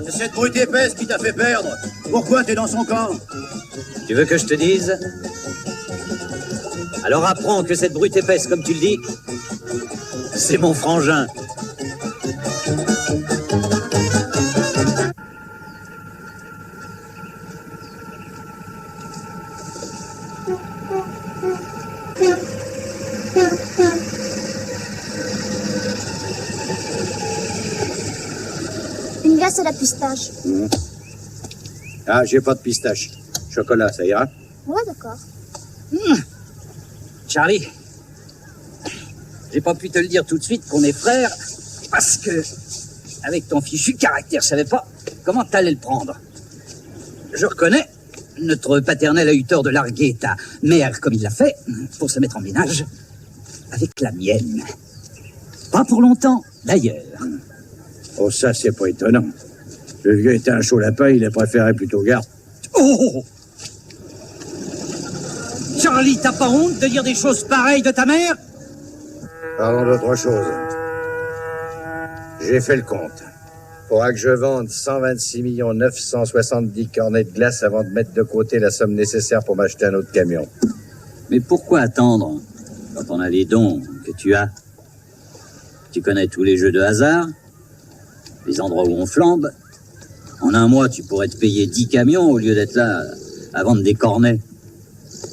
C'est cette brute épaisse qui t'a fait perdre. Pourquoi t'es dans son camp? Tu veux que je te dise? Alors apprends que cette brute épaisse, comme tu le dis, c'est mon frangin. Une glace à la pistache. Ah, j'ai pas de pistache. Chocolat, ça ira? Ouais, d'accord. Charlie, j'ai pas pu te le dire tout de suite qu'on est frères, parce que, avec ton fichu caractère, je savais pas comment t'allais le prendre. Je reconnais, notre paternel a eu tort de larguer ta mère comme il l'a fait, pour se mettre en ménage avec la mienne. Pas pour longtemps, d'ailleurs. Oh, ça, c'est pas étonnant. Le vieux était un chaud lapin, il a préféré plutôt garde. Oh! Charlie, t'as pas honte de dire des choses pareilles de ta mère? Parlons d'autre chose. J'ai fait le compte. Faudra que je vende 126 970 cornets de glace avant de mettre de côté la somme nécessaire pour m'acheter un autre camion. Mais pourquoi attendre quand on a les dons que tu as? Tu connais tous les jeux de hasard, les endroits où on flambe. En un mois, tu pourrais te payer 10 camions au lieu d'être là à vendre des cornets.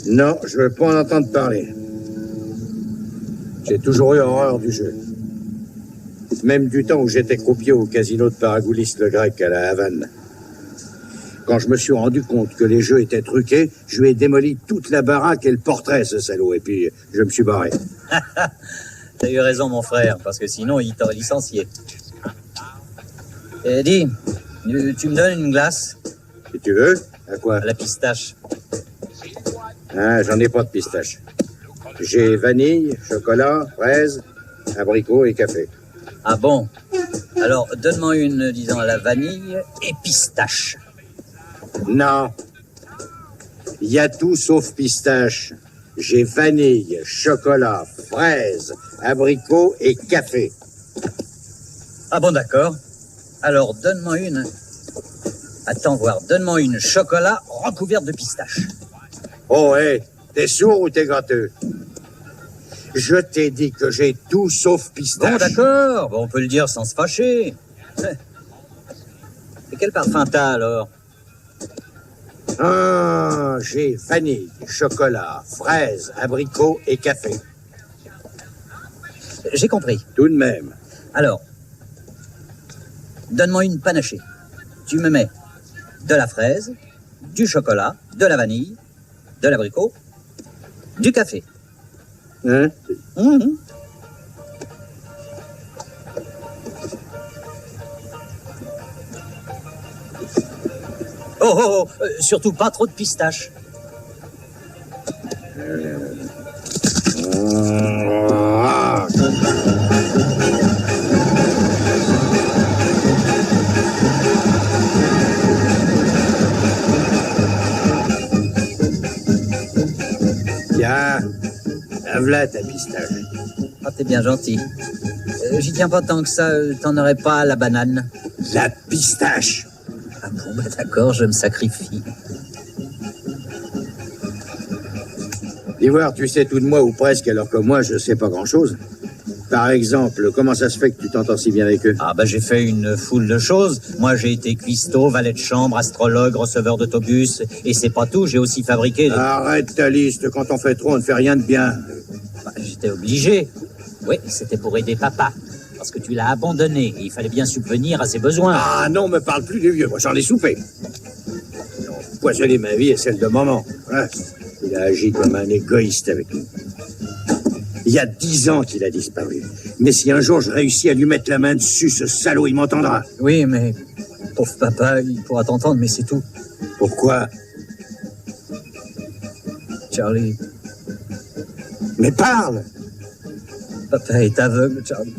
Non, je veux pas en entendre parler. J'ai toujours eu horreur du jeu. Même du temps où j'étais croupier au casino de Paragoulis le Grec à la Havane. Quand je me suis rendu compte que les jeux étaient truqués, je lui ai démoli toute la baraque et le portrait, ce salaud, et puis je me suis barré. T'as eu raison, mon frère, parce que sinon, il t'aurait licencié. Et dis, tu me donnes une glace? Si tu veux. À quoi? À la pistache. Ah, j'en ai pas de pistache. J'ai vanille, chocolat, fraise, abricot et café. Ah bon? Alors, donne-moi une, disons, à la vanille et pistache. Non. Il y a tout sauf pistache. J'ai vanille, chocolat, fraise, abricot et café. Ah bon, d'accord. Alors, donne-moi une... Attends voir, donne-moi une chocolat recouverte de pistache. Oh, hé, t'es sourd ou t'es gâteux? Je t'ai dit que j'ai tout sauf pistache. Bon, d'accord, bon, on peut le dire sans se fâcher. Et quel parfum t'as, alors? Ah, j'ai vanille, chocolat, fraise, abricot et café. J'ai compris. Tout de même. Alors, donne-moi une panachée. Tu me mets de la fraise, du chocolat, de la vanille, de l'abricot, du café. Hein? Mmh. Oh, surtout pas trop de pistache. Tiens, voilà ta pistache. Ah, t'es bien gentil. J'y tiens pas tant que ça, t'en aurais pas à la banane. La pistache. Ah bon, bah d'accord, je me sacrifie. L'Ivoire, tu sais tout de moi ou presque, alors que moi, je sais pas grand-chose. Par exemple, comment ça se fait que tu t'entends si bien avec eux? Ah bah j'ai fait une foule de choses. Moi j'ai été cuistot, valet de chambre, astrologue, receveur d'autobus. Et c'est pas tout, j'ai aussi fabriqué... Arrête ta liste, quand on fait trop, on ne fait rien de bien. Bah, j'étais obligé. Oui, c'était pour aider papa. Parce que tu l'as abandonné et il fallait bien subvenir à ses besoins. Ah non, me parle plus du vieux, moi j'en ai soupé. Ils ont empoisonné ma vie et celle de maman. Ouais. Il a agi comme un égoïste avec nous. Il y a 10 ans qu'il a disparu. Mais si un jour je réussis à lui mettre la main dessus, ce salaud, il m'entendra. Oui, mais pauvre papa, il pourra t'entendre, mais c'est tout. Pourquoi? Charlie. Mais parle! Papa est aveugle, Charlie.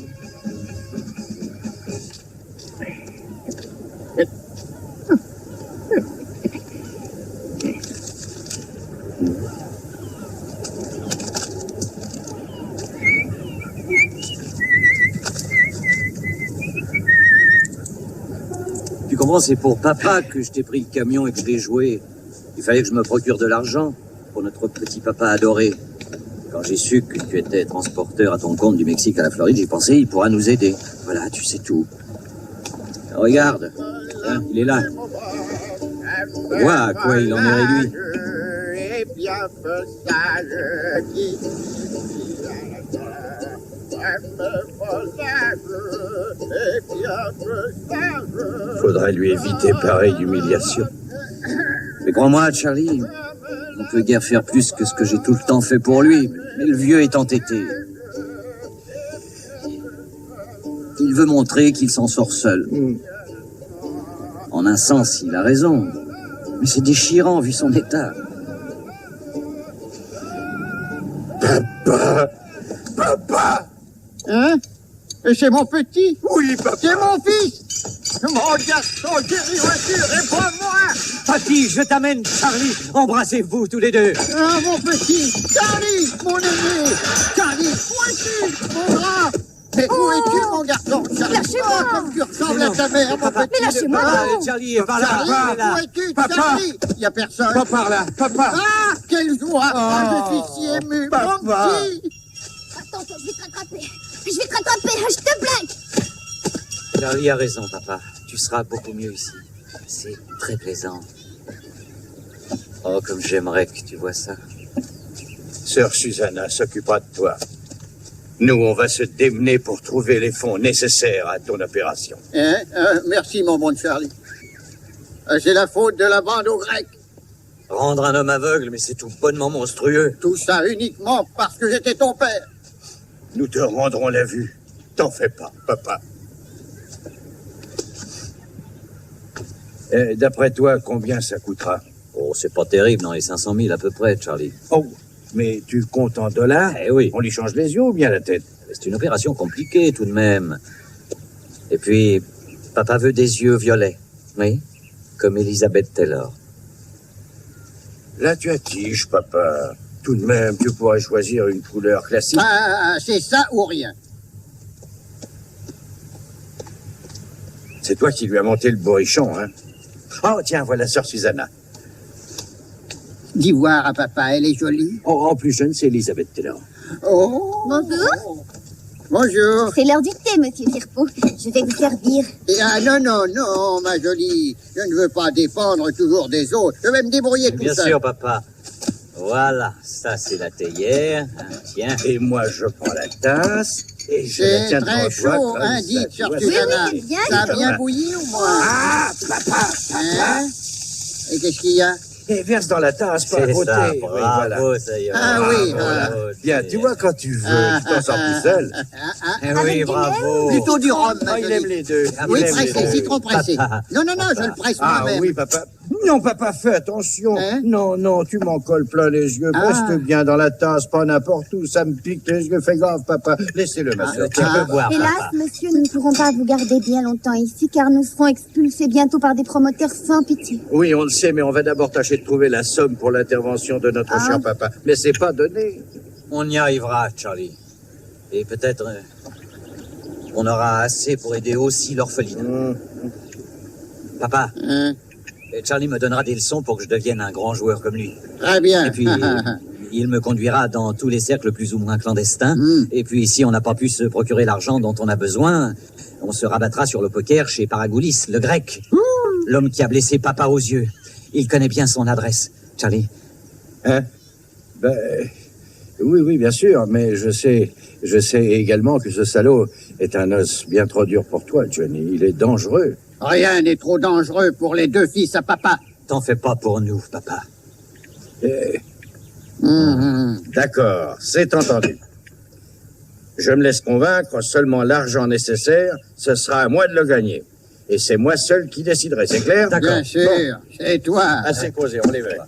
Tu comprends, c'est pour papa que je t'ai pris le camion et que je l'ai joué. Il fallait que je me procure de l'argent pour notre petit papa adoré. Quand j'ai su que tu étais transporteur à ton compte du Mexique à la Floride, j'ai pensé il pourra nous aider. Voilà, tu sais tout. Regarde, hein, il est là. Vois à quoi il en est réduit. Faudrait lui éviter pareille humiliation. Mais crois-moi, Charlie, on peut guère faire plus que ce que j'ai tout le temps fait pour lui. Mais le vieux est entêté. Il veut montrer qu'il s'en sort seul. En un sens, il a raison. Mais c'est déchirant vu son état. Papa! Papa! Hein? Et c'est mon petit? Oui, papa! C'est mon fils! Mon garçon, Jerry Voiture, réponds-moi! Papi, je t'amène, Charlie. Embrassez-vous tous les deux. Ah, mon petit! Charlie, mon aîné! Charlie, où es-tu, mon grand? Mais où es-tu, mon garçon? Charlie, Lâchez-moi! comme tu ressembles à ta mère, mon petit! Mais lâchez-moi! Charlie, par là. Charlie, où es-tu, Charlie? Il n'y a personne. Pas par là, papa! Ah, quelle joie! Ah, je suis si ému, mon petit! Attends, je vais te rattraper. Je vais te rattraper, je te plains. Charlie a raison, papa. Tu seras beaucoup mieux ici. C'est très plaisant. Oh, comme j'aimerais que tu vois ça. Sœur Susanna s'occupera de toi. Nous, on va se démener pour trouver les fonds nécessaires à ton opération. Merci, mon bon Charlie. C'est la faute de la bande aux Grecs. Rendre un homme aveugle, mais c'est tout bonnement monstrueux. Tout ça uniquement parce que j'étais ton père. Nous te rendrons la vue. T'en fais pas, papa. D'après toi, combien ça coûtera? Oh, c'est pas terrible, dans les 500 000 à peu près, Charlie. Oh, mais tu comptes en dollars? Eh oui. On lui change les yeux ou bien la tête? C'est une opération compliquée, tout de même. Et puis, papa veut des yeux violets. Oui, comme Elizabeth Taylor. Là, tu attiges, papa. Tout de même, tu pourrais choisir une couleur classique. Ah, c'est ça ou rien. C'est toi qui lui as monté le bourrichon, hein? Oh, tiens, voilà sœur Susanna. Dis voir à papa, elle est jolie. Oh, en plus jeune, c'est Elizabeth Taylor. Oh. Bonjour. Bonjour. C'est l'heure du thé, monsieur Firpo. Je vais vous servir. Ah, non, ma jolie. Je ne veux pas dépendre toujours des autres. Je vais me débrouiller tout Bien seul. sûr, papa. Voilà, ça c'est la théière. Tiens. Et moi, je prends la tasse et je la C'est tiens très devant toi chaud, comme hein, ça, dites, tu sœur vois. Susanna. Oui, bien. Ça a bien bouilli ou moi? Ah, papa! Hein? Et qu'est-ce qu'il y a? Et verse dans la tasse, pas à C'est côté. ça, Oui, bravo, voilà. ça y est. Ah oui, bravo, Bien, tu vois, quand tu veux, tu t'en sors tout seul. Eh oui, bravo. Plutôt du rhum, ma Oh, il jolie. aime les deux. Oui, Il aime les pressé, deux. citron pressé. Papa. Non, je le presse Ah moi-même. oui, papa. Non, papa, fais attention. Hein? Non, tu m'en colles plein les yeux. Ah. Reste bien dans la tasse, pas n'importe où. Ça me pique les yeux. Fais gaffe, papa. Laissez-le, ma soeur. Tu peux boire, Hélas, papa. monsieur, nous ne pourrons pas vous garder bien longtemps ici, car nous serons expulsés bientôt par des promoteurs sans pitié. Oui, on le sait, mais on va d'abord tâcher de trouver la somme pour l'intervention de notre Ah. cher papa. Mais c'est pas donné. On y arrivera, Charlie. Et peut-être on aura assez pour aider aussi l'orpheline. Papa, Hein? Charlie me donnera des leçons pour que je devienne un grand joueur comme lui. Très bien. Et puis, il me conduira dans tous les cercles plus ou moins clandestins. Et puis, si on n'a pas pu se procurer l'argent dont on a besoin, on se rabattra sur le poker chez Paragoulis, le grec. L'homme qui a blessé papa aux yeux. Il connaît bien son adresse. Charlie? Hein? Ben, oui, bien sûr, mais je sais également que ce salaud est un os bien trop dur pour toi, Johnny. Il est dangereux. Rien n'est trop dangereux pour les deux fils à papa. T'en fais pas pour nous, papa. D'accord, c'est entendu. Je me laisse convaincre, seulement l'argent nécessaire, ce sera à moi de le gagner. Et c'est moi seul qui déciderai, c'est clair? D'accord. Bien sûr, c'est toi. Assez causé, on les verra.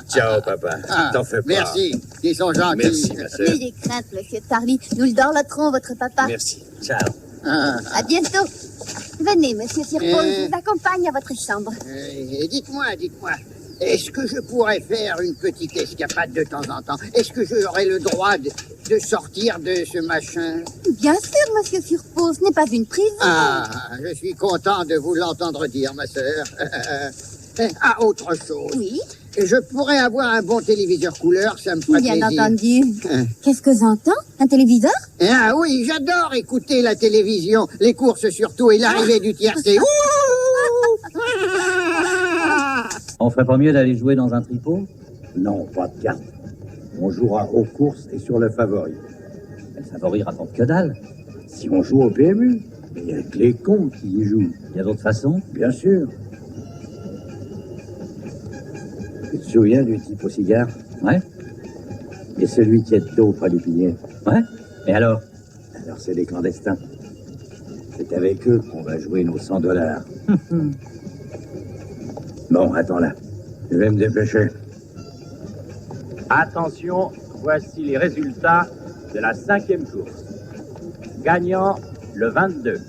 Ciao, papa. T'en fais pas. Merci, ils sont gentils. Merci, ma sœur. N'ayez crainte, monsieur Tarly. Nous le dorloterons, votre papa. Merci. Ciao. À bientôt. Venez, monsieur Sirpon, je vous accompagne à votre chambre. Dites-moi, est-ce que je pourrais faire une petite escapade de temps en temps? Est-ce que j'aurais le droit de sortir de ce machin? Bien sûr, monsieur Sirpon, ce n'est pas une prison. Ah, je suis content de vous l'entendre dire, ma sœur. Autre chose. Oui? Je pourrais avoir un bon téléviseur couleur, ça me ferait plaisir. Bien entendu. Qu'est-ce que j'entends? Un téléviseur? Ah oui, j'adore écouter la télévision, les courses surtout et l'arrivée du tiercé. On ferait pas mieux d'aller jouer dans un tripot? Non, pas de carte. On jouera aux courses et sur le favori. Le favori rapporte que dalle. Si on joue au PMU, il y a que les cons qui y jouent. Il y a d'autres façons? Bien sûr. Tu te souviens du type au cigare? Ouais. Et celui qui est de dos près du pilier? Ouais. Et alors? Alors c'est des clandestins. C'est avec eux qu'on va jouer nos $100. Bon, attends là. Je vais me dépêcher. Attention, voici les résultats de la 5e course. Gagnant, le 22.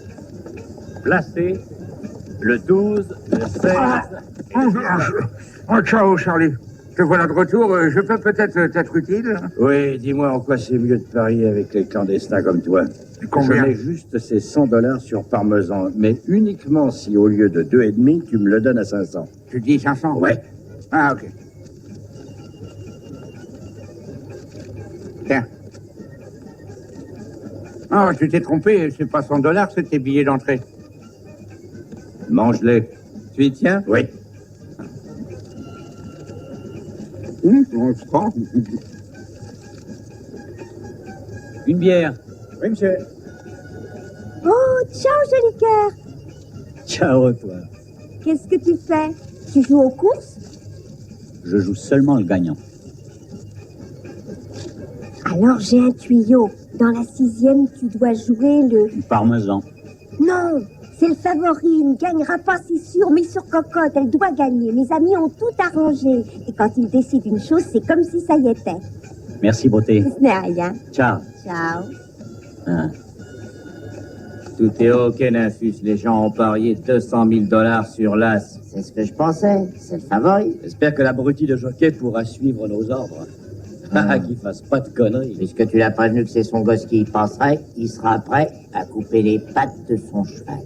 Placé, le 12, le 16... Ciao, Charlie. Te voilà de retour. Je peux peut-être t'être utile? Oui, dis-moi en quoi c'est mieux de parier avec les clandestins comme toi. Combien? Je mets juste ces $100 sur Parmesan, mais uniquement si au lieu de 2,5, tu me le donnes à 500. Tu dis 500? Ouais. Ah, ok. Tiens. Ah, tu t'es trompé, c'est pas $100, c'est tes billets d'entrée. Mange-les. Tu y tiens? Oui. On se prend. Une bière. Oui, monsieur. Oh, ciao, joli cœur. Ciao, toi. Qu'est-ce que tu fais? Tu joues aux courses? Je joue seulement le gagnant. Alors j'ai un tuyau. Dans la 6e, tu dois jouer le... Du parmesan. Non, c'est le favori. Il ne gagnera pas, c'est sûr. Mais sur cocotte, elle doit gagner. Mes amis ont tout arrangé. Et quand ils décident une chose, c'est comme si ça y était. Merci, beauté. Ce n'est rien. Ciao. Ciao. Hein. Tout est ok, Nafus. Les gens ont parié $200 000 sur l'As. C'est ce que je pensais. C'est le favori. J'espère que l'abruti de jockey pourra suivre nos ordres. Qu'il fasse pas de conneries. Puisque tu l'as prévenu que c'est son gosse qui y penserait, il sera prêt à couper les pattes de son cheval.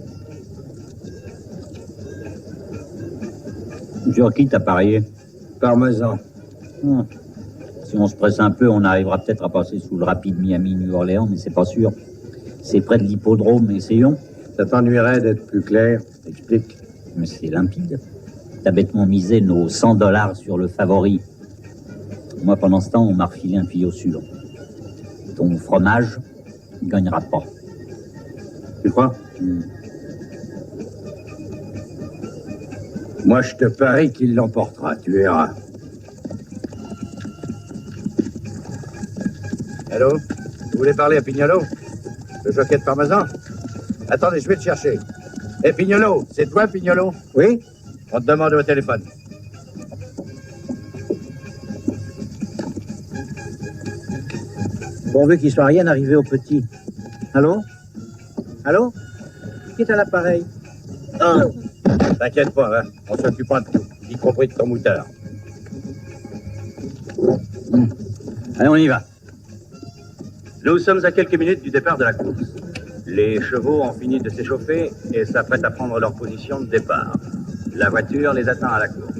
Sur qui t'as parié? Parmesan. Si on se presse un peu, on arrivera peut-être à passer sous le rapide Miami-New Orleans, mais c'est pas sûr. C'est près de l'hippodrome, essayons. Ça t'ennuierait d'être plus clair? Explique. Mais c'est limpide. T'as bêtement misé nos $100 sur le favori. Moi, pendant ce temps, on m'a refilé un tuyau sûr. Ton fromage ne gagnera pas. Tu crois? Moi, je te parie qu'il l'emportera, tu verras. Allô? Vous voulez parler à Pignolo? Le jockey de Parmesan? Attendez, je vais te chercher. Hé, Pignolo, c'est toi, Pignolo? Oui? On te demande au téléphone. Pourvu qu'il soit rien arrivé au petit. Allô? Allô? Qui est à l'appareil? T'inquiète pas, hein. On s'occupera de tout, y compris de ton moutard. Allez, on y va. Nous sommes à quelques minutes du départ de la course. Les chevaux ont fini de s'échauffer et s'apprêtent à prendre leur position de départ. La voiture les attend à la course.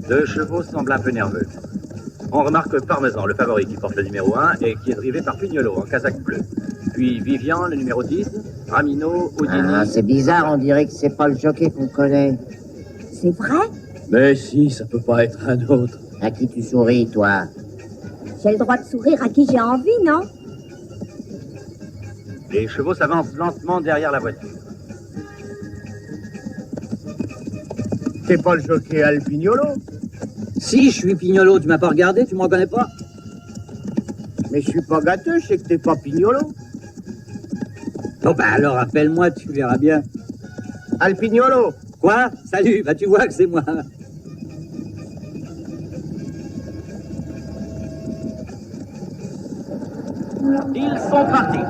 2 chevaux semblent un peu nerveux. On remarque Parmesan, le favori qui porte le numéro 1 et qui est drivé par Pignolo en casaque bleu. Puis Vivian, le numéro 10, Ramino, Houdini... Ah, c'est bizarre, on dirait que c'est pas le jockey qu'on connaît. C'est vrai? Mais si, ça peut pas être un autre. À qui tu souris, toi? J'ai le droit de sourire à qui j'ai envie, non? Les chevaux s'avancent lentement derrière la voiture. T'es pas le jockey Al Pignolo? Si, je suis Pignolo, tu m'as pas regardé, tu me reconnais pas? Mais je suis pas gâteux, je sais que t'es pas Pignolo. Bon, ben alors appelle-moi, tu verras bien. Alpignolo. Quoi? Salut, bah tu vois que c'est moi. Ils sont partis.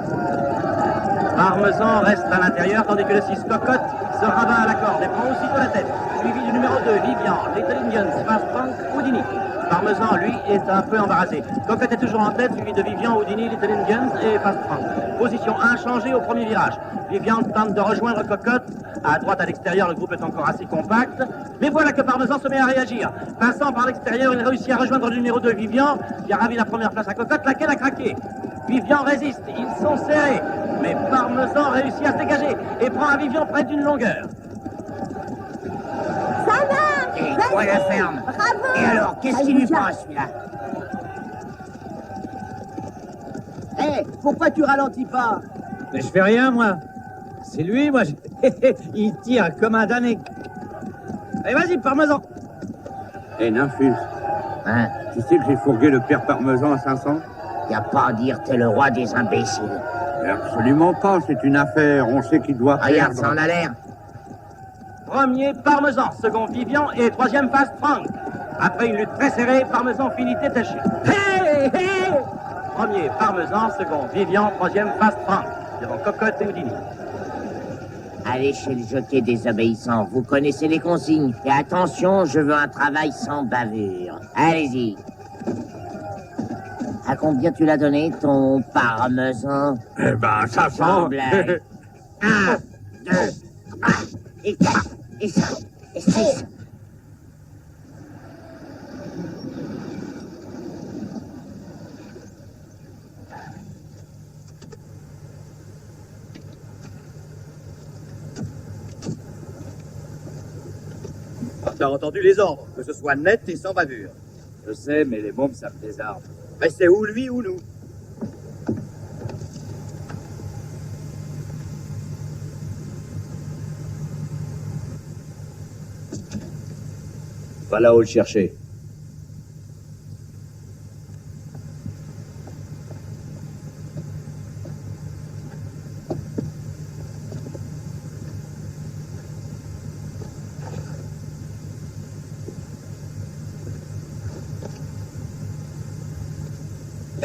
Parmesan reste à l'intérieur, tandis que le 6 Cocotte se rabat à la corde et prend aussitôt la tête. Suivi du numéro 2, Vivian, Little Indians, Fast Frank, Houdini. Parmesan, lui, est un peu embarrassé. Cocotte est toujours en tête, suivi de Vivian, Houdini, Little Indians et Fast Frank. Position inchangée au premier virage. Vivian tente de rejoindre Cocotte. À droite, à l'extérieur, le groupe est encore assez compact. Mais voilà que Parmesan se met à réagir. Passant par l'extérieur, il réussit à rejoindre le numéro 2, Vivian, qui a ravi la première place à Cocotte, laquelle a craqué. Vivian résiste, ils sont serrés. Mais Parmesan réussit à se dégager et prend à Vivian près d'une longueur. Ça va. Et quoi la ferme? Bravo. Et alors, qu'est-ce qu'il lui prend, celui-là? Hé, pourquoi tu ralentis pas? Mais je fais rien, moi. C'est lui, moi. Il tire comme un damné. Allez, vas-y, Parmesan. Eh, Nymphus, Hein? tu sais que j'ai fourgué le père Parmesan à 500? Y a pas à dire, t'es le roi des imbéciles. Absolument pas, c'est une affaire, on sait qu'il doit Regarde, perdre. ça en a l'air. Premier, Parmesan. Second, Vivian. Et troisième, Fast Frank. Après une lutte très serrée, Parmesan finit détaché. Hey, hey. Premier, Parmesan. Second, Vivian. Troisième, Fast Frank. Devant Cocotte et Houdini. Allez chez le jockey désobéissant, vous connaissez les consignes. Et attention, je veux un travail sans bavure. Allez-y. À combien tu l'as donné, ton Parmesan? Eh ben, ça Sans sent. blague. 1, 2, 3, et 4, et 5, et 6. T'as entendu les ordres, que ce soit net et sans bavure. Je sais, mais les bombes, ça me désarme. Restez ou lui ou nous. Va là-haut le chercher.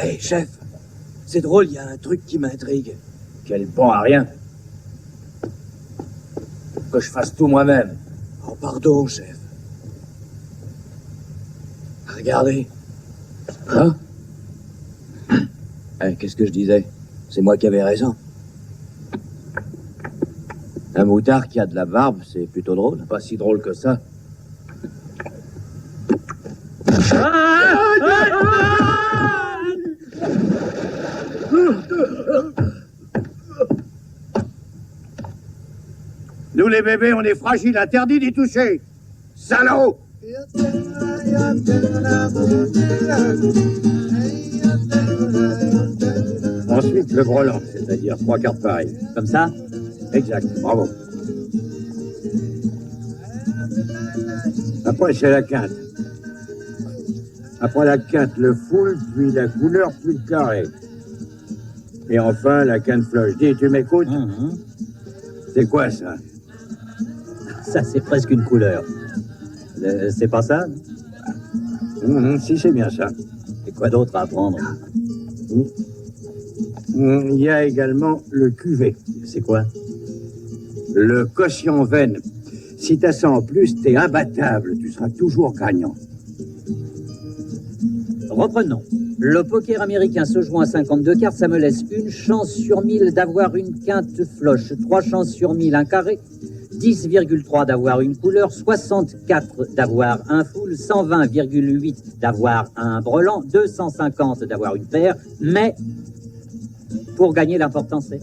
Hé, chef, c'est drôle, il y a un truc qui m'intrigue. Quel bon à rien. Que je fasse tout moi-même. Oh, pardon, chef. Regardez. Hein? Qu'est-ce que je disais? C'est moi qui avais raison. Un moutard qui a de la barbe, c'est plutôt drôle. Pas si drôle que ça. Nous les bébés, on est fragiles, interdit d'y toucher. Salaud! Ensuite, le brelan, c'est-à-dire 3 quarts pareils. Comme ça? Exact, bravo. Après, c'est la quinte. Après la quinte, le full, puis la couleur, puis le carré. Et enfin, la quinte flush. Dis, tu m'écoutes? C'est quoi, ça? Ça, c'est presque une couleur. C'est pas ça? Si, c'est bien ça. Et quoi d'autre à apprendre? Il y a également le cuvée. C'est quoi? Le quotient veine. Si t'as ça en plus, t'es imbattable. Tu seras toujours gagnant. Reprenons. Le poker américain se joue à 52 cartes, ça me laisse une chance sur 1000 d'avoir une quinte floche, 3 chances sur 1000 un carré, 10,3 d'avoir une couleur, 64 d'avoir un full, 120,8 d'avoir un brelan, 250 d'avoir une paire, mais pour gagner, l'important c'est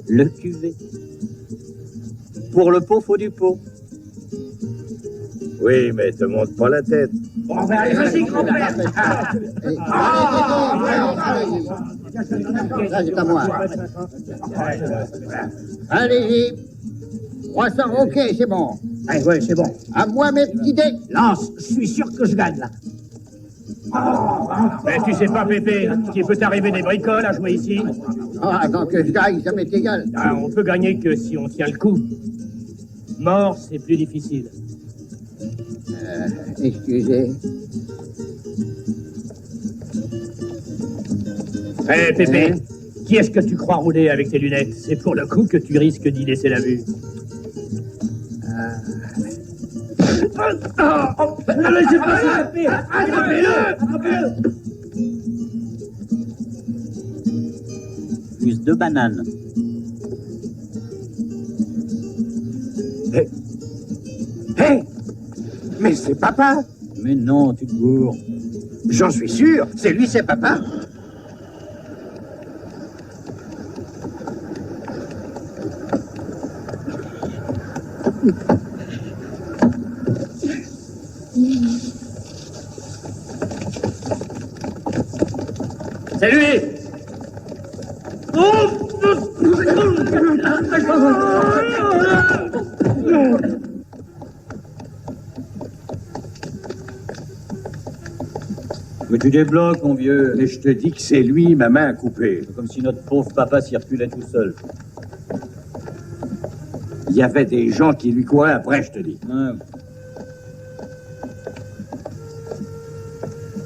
le cuvée. Pour le pot, faut du pot. Oui, mais te monte pas la tête. Bon, ben allez, vas-y, grand-père. Ça, c'est à moi. Allez-y. 300, ok, c'est bon. Allez, ouais, c'est bon. À moi, mes petits dés. Lance, je suis sûr que je gagne, là. Mais tu sais pas, Pépé, qu'il peut t'arriver des bricoles à jouer ici. Ah, tant que je gagne, ça m'est égal. Ah, on peut gagner que si on tient le coup. Mort, c'est plus difficile. Excusez. Hé, Pépé, qui est-ce que tu crois rouler avec tes lunettes? C'est pour le coup que tu risques d'y laisser la vue. Ne laissez pas s'échapper! Attrapez-le! Plus de bananes. Hé! Mais c'est papa! Mais non, tu te gourres. J'en suis sûr, c'est lui, c'est papa! C'est lui! Mais tu débloques, mon vieux. Mais je te dis que c'est lui, ma main coupée. C'est comme si notre pauvre papa circulait tout seul. Il y avait des gens qui lui couraient après, je te dis. Ouais.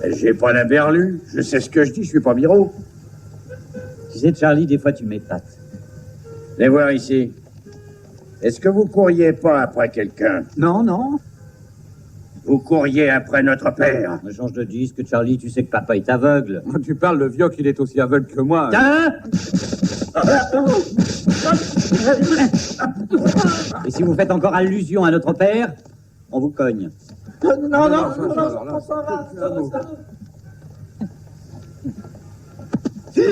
J'ai pas la berlue, je sais ce que je dis, je suis pas Miro. Tu sais, Charlie, des fois tu m'épates. Les voir ici. Est-ce que vous courriez pas après quelqu'un? Non, non. Vous courriez après notre père. On change de disque, Charlie, tu sais que papa est aveugle. Tu parles, le vieux, qu'il est aussi aveugle que moi. Hein? Et si vous faites encore allusion à notre père, on vous cogne. Non.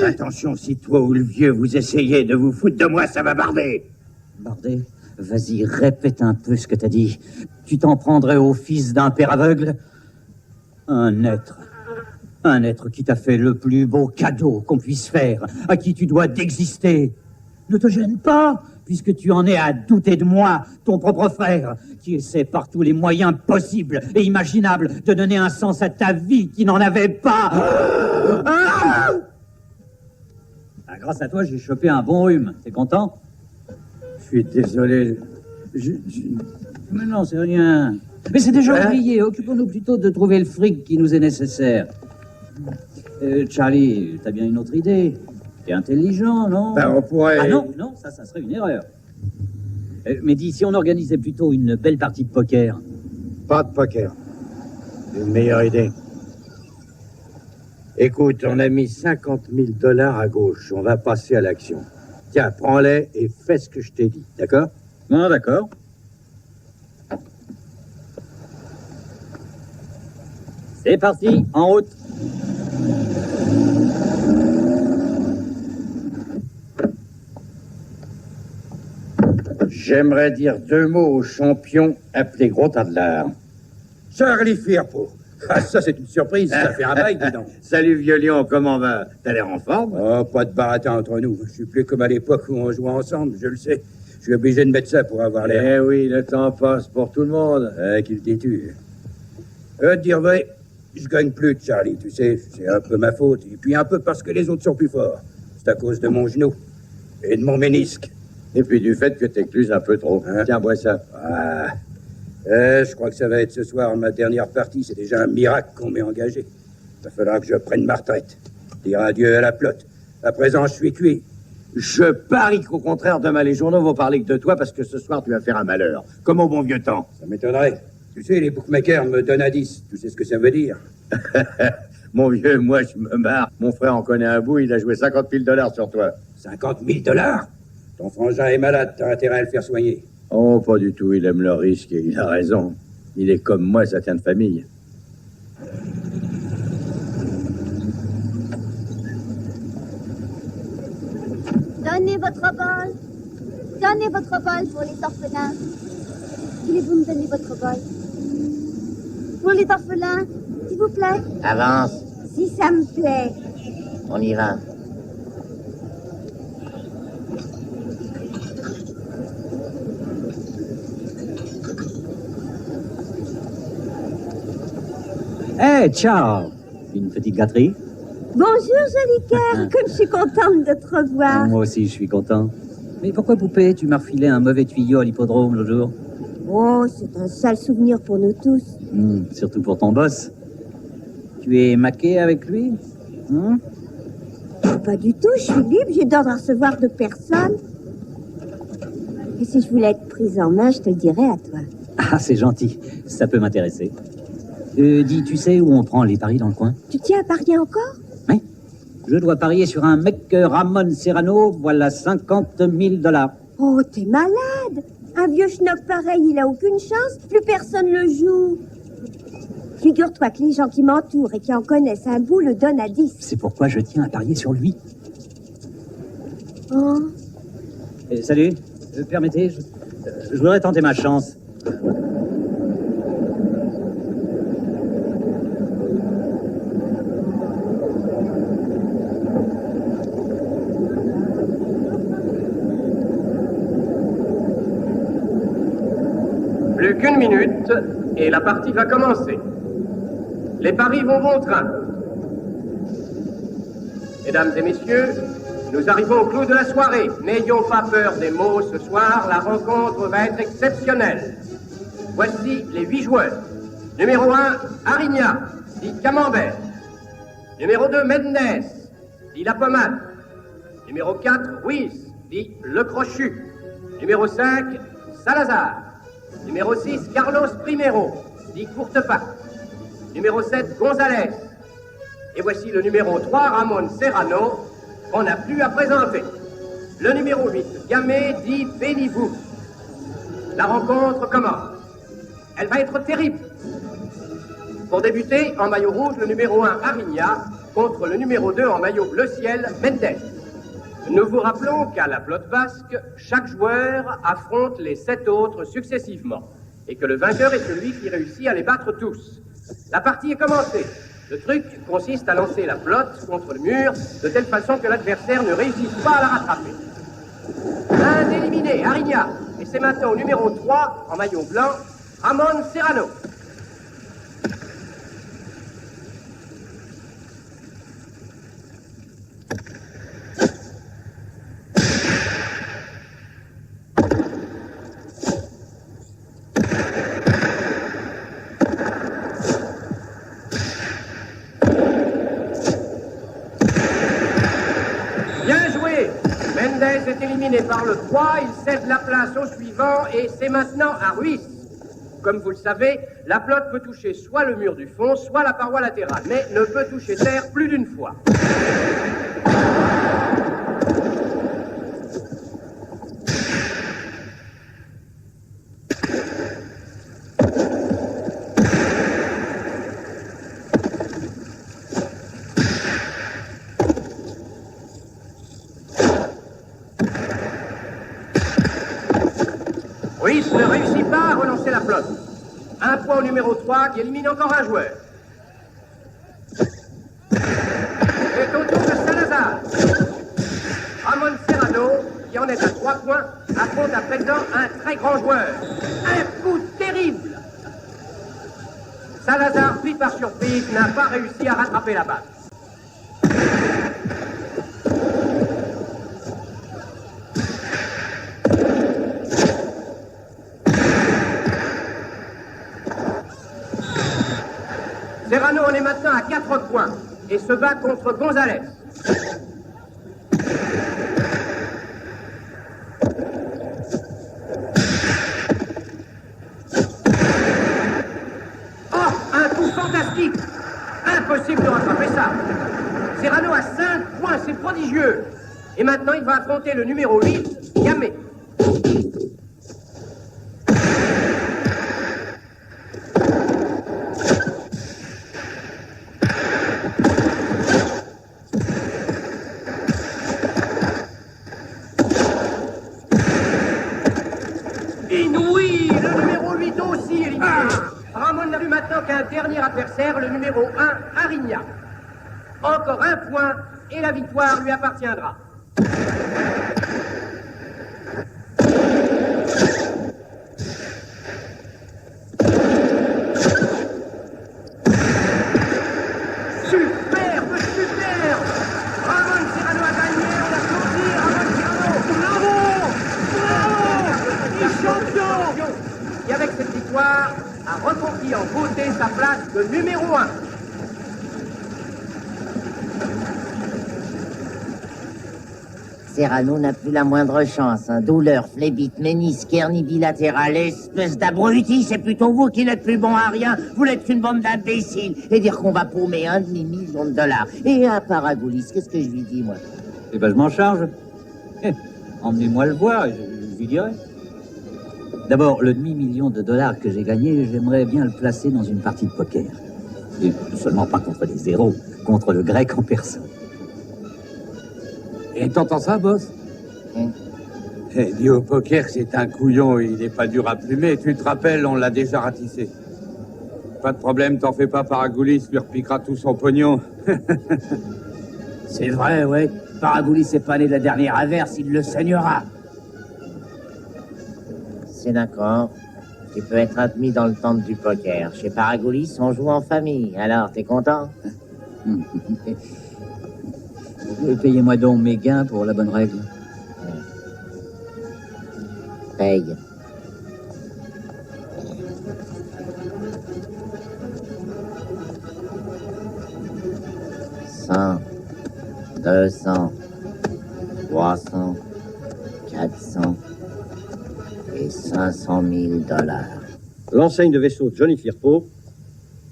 Attention, si toi ou le vieux vous essayez de vous foutre de moi, ça va barder. Bardet, vas-y, répète un peu ce que t'as dit. Tu t'en prendrais au fils d'un père aveugle? Un être qui t'a fait le plus beau cadeau qu'on puisse faire, à qui tu dois d'exister. Ne te gêne pas, puisque tu en es à douter de moi, ton propre frère, qui essaie par tous les moyens possibles et imaginables de donner un sens à ta vie qui n'en avait pas. Ah, grâce à toi, j'ai chopé un bon rhume. T'es content? Je suis désolé. Mais non, c'est rien. Mais c'est déjà oublié. Occupons-nous plutôt de trouver le fric qui nous est nécessaire. Charlie, t'as bien une autre idée? T'es intelligent, non? Ben, on pourrait... Ah non, ça serait une erreur. Mais dis, si on organisait plutôt une belle partie de poker? Pas de poker. Une meilleure idée. Écoute, on a mis 50 000 $ à gauche. On va passer à l'action. Tiens, prends-les et fais ce que je t'ai dit, d'accord? Non, d'accord. C'est parti, en route. J'aimerais dire 2 mots au champion appelé Gros tas de l'art. Charlie Firpo. Ah, ça, c'est une surprise. Ça fait un bail, dis donc. Salut, vieux lion, comment va? T'as l'air en forme? Oh, pas de baratin entre nous. Je suis plus comme à l'époque où on jouait ensemble, je le sais. Je suis obligé de mettre ça pour avoir l'air. Eh oui, le temps passe pour tout le monde. Qu'il t'es-tu? Dire vrai, je gagne plus de Charlie, tu sais. C'est un peu ma faute. Et puis un peu parce que les autres sont plus forts. C'est à cause de mon genou. Et de mon ménisque. Et puis du fait que t'écluses un peu trop. Hein? Tiens, bois ça. Ah. Je crois que ça va être ce soir ma dernière partie. C'est déjà un miracle qu'on m'ait engagé. Il va falloir que je prenne ma retraite. Dire adieu à la plotte. À présent, je suis cuit. Je parie qu'au contraire, demain, les journaux vont parler que de toi parce que ce soir, tu vas faire un malheur. Comme au bon vieux temps. Ça m'étonnerait. Tu sais, les bookmakers me donnent un 10. Tu sais ce que ça veut dire? Mon vieux, moi, je me marre. Mon frère en connaît un bout. Il a joué 50 000 $ sur toi. 50 000 $? Ton frangin est malade. T'as intérêt à le faire soigner. Oh, pas du tout. Il aime le risque et il a raison. Il est comme moi, ça tient de famille. Donnez votre bol. Donnez votre bol pour les orphelins. Voulez-vous me donner votre bol? Pour les orphelins, s'il vous plaît. Avance, Si ça me plaît. on y va. Hé, ciao. Une petite gâterie? Bonjour, joli cœur. Comme je suis contente de te revoir. Moi aussi, je suis content. Mais pourquoi, poupée, tu m'as refilé un mauvais tuyau à l'hippodrome l'autre jour? Oh, c'est un sale souvenir pour nous tous. Surtout pour ton boss. Tu es maqué avec lui? Pas du tout, je suis libre, j'ai d'ordre à recevoir de personne. Et si je voulais être prise en main, je te le dirais à toi. Ah, c'est gentil. Ça peut m'intéresser. Dis, tu sais où on prend les paris dans le coin? Tu tiens à parier encore? Oui. Je dois parier sur un mec Ramon Serrano, voilà 50 000 $. Oh, t'es malade! Un vieux schnock pareil, il a aucune chance, plus personne le joue. Figure-toi que les gens qui m'entourent et qui en connaissent un bout le donnent à 10. C'est pourquoi je tiens à parier sur lui. Oh. Salut, permettez, je voudrais tenter ma chance. Plus qu'une minute et la partie va commencer. Les paris vont bon train. Mesdames et messieurs, nous arrivons au clou de la soirée. N'ayons pas peur des mots ce soir, la rencontre va être exceptionnelle. Voici les 8 joueurs. Numéro 1, Arigna, dit Camembert. Numéro 2, Mendes, dit La Pommade. Numéro 4, Ruiz, dit Le Crochu. Numéro 5, Salazar. Numéro 6, Carlos Primero, dit Courtepatte. Numéro 7, Gonzalez. Et voici le numéro 3, Ramon Serrano, qu'on n'a plus à présenter. Le numéro 8, Gamay, dit Bénivou. La rencontre commence. Elle va être terrible. Pour débuter, en maillot rouge, le numéro 1, Arigna, contre le numéro 2, en maillot bleu ciel, Mendes. Nous vous rappelons qu'à la pelote basque, chaque joueur affronte les 7 autres successivement, et que le vainqueur est celui qui réussit à les battre tous. La partie est commencée. Le truc consiste à lancer la pelote contre le mur, de telle façon que l'adversaire ne réussisse pas à la rattraper. Un éliminé, Arigna, et c'est maintenant au numéro 3, en maillot blanc, Ramon Serrano. Est éliminé par le 3, il cède la place au suivant et c'est maintenant à Ruiz. Comme vous le savez, la pelote peut toucher soit le mur du fond, soit la paroi latérale, mais ne peut toucher terre plus d'une fois. Ruiz ne réussit pas à relancer la flotte. Un point au numéro 3 qui élimine encore un joueur. C'est au tour de Salazar. Ramon Serrano, qui en est à 3 points, affronte à présent un très grand joueur. Un coup terrible. Salazar, pris par surprise, n'a pas réussi à rattraper la balle. Serrano en est maintenant à 4 points et se bat contre Gonzalez. Oh, un coup fantastique! Impossible de rattraper ça. Serrano a 5 points, c'est prodigieux. Et maintenant, il va affronter le numéro 8, Gamay. Inouï, le numéro 8 aussi éliminé. Ramon n'a vu maintenant qu'un dernier adversaire, le numéro 1, Arigna. Encore un point et la victoire lui appartiendra. Superbe, superbe. Ramon Serrano a gagné, on applaudit Ramon Serrano. Bravo, bravo, il est champion. Et avec soir a reconquis en beauté sa place de numéro 1. Serrano n'a plus la moindre chance. Hein. Douleur, phlébite, ménisque, hernie bilatérale, espèce d'abruti, c'est plutôt vous qui n'êtes plus bon à rien. Vous n'êtes qu'une bande d'imbéciles. Et dire qu'on va paumer $1,5 million. Et à Paragoulis, qu'est-ce que je lui dis, moi? Eh ben, je m'en charge. Emmenez-moi le voir et je lui dirai. D'abord, le demi-million de dollars que j'ai gagné, j'aimerais bien le placer dans une partie de poker. Et seulement pas contre des zéros, contre le grec en personne. Et t'entends ça, boss? Dis au poker que c'est un couillon et il est pas dur à plumer. Tu te rappelles, on l'a déjà ratissé. Pas de problème, t'en fais pas, Paragoulis lui repiquera tout son pognon. C'est vrai, ouais. Paragoulis n'est pas né de la dernière averse, il le saignera. C'est d'accord. Tu peux être admis dans le temple du poker. Chez Paragoulis, on joue en famille. Alors, t'es content? Payez-moi donc mes gains pour la bonne règle. Paye. $100, $200, $300, $400 et $500 000. L'enseigne de vaisseau Johnny Firpo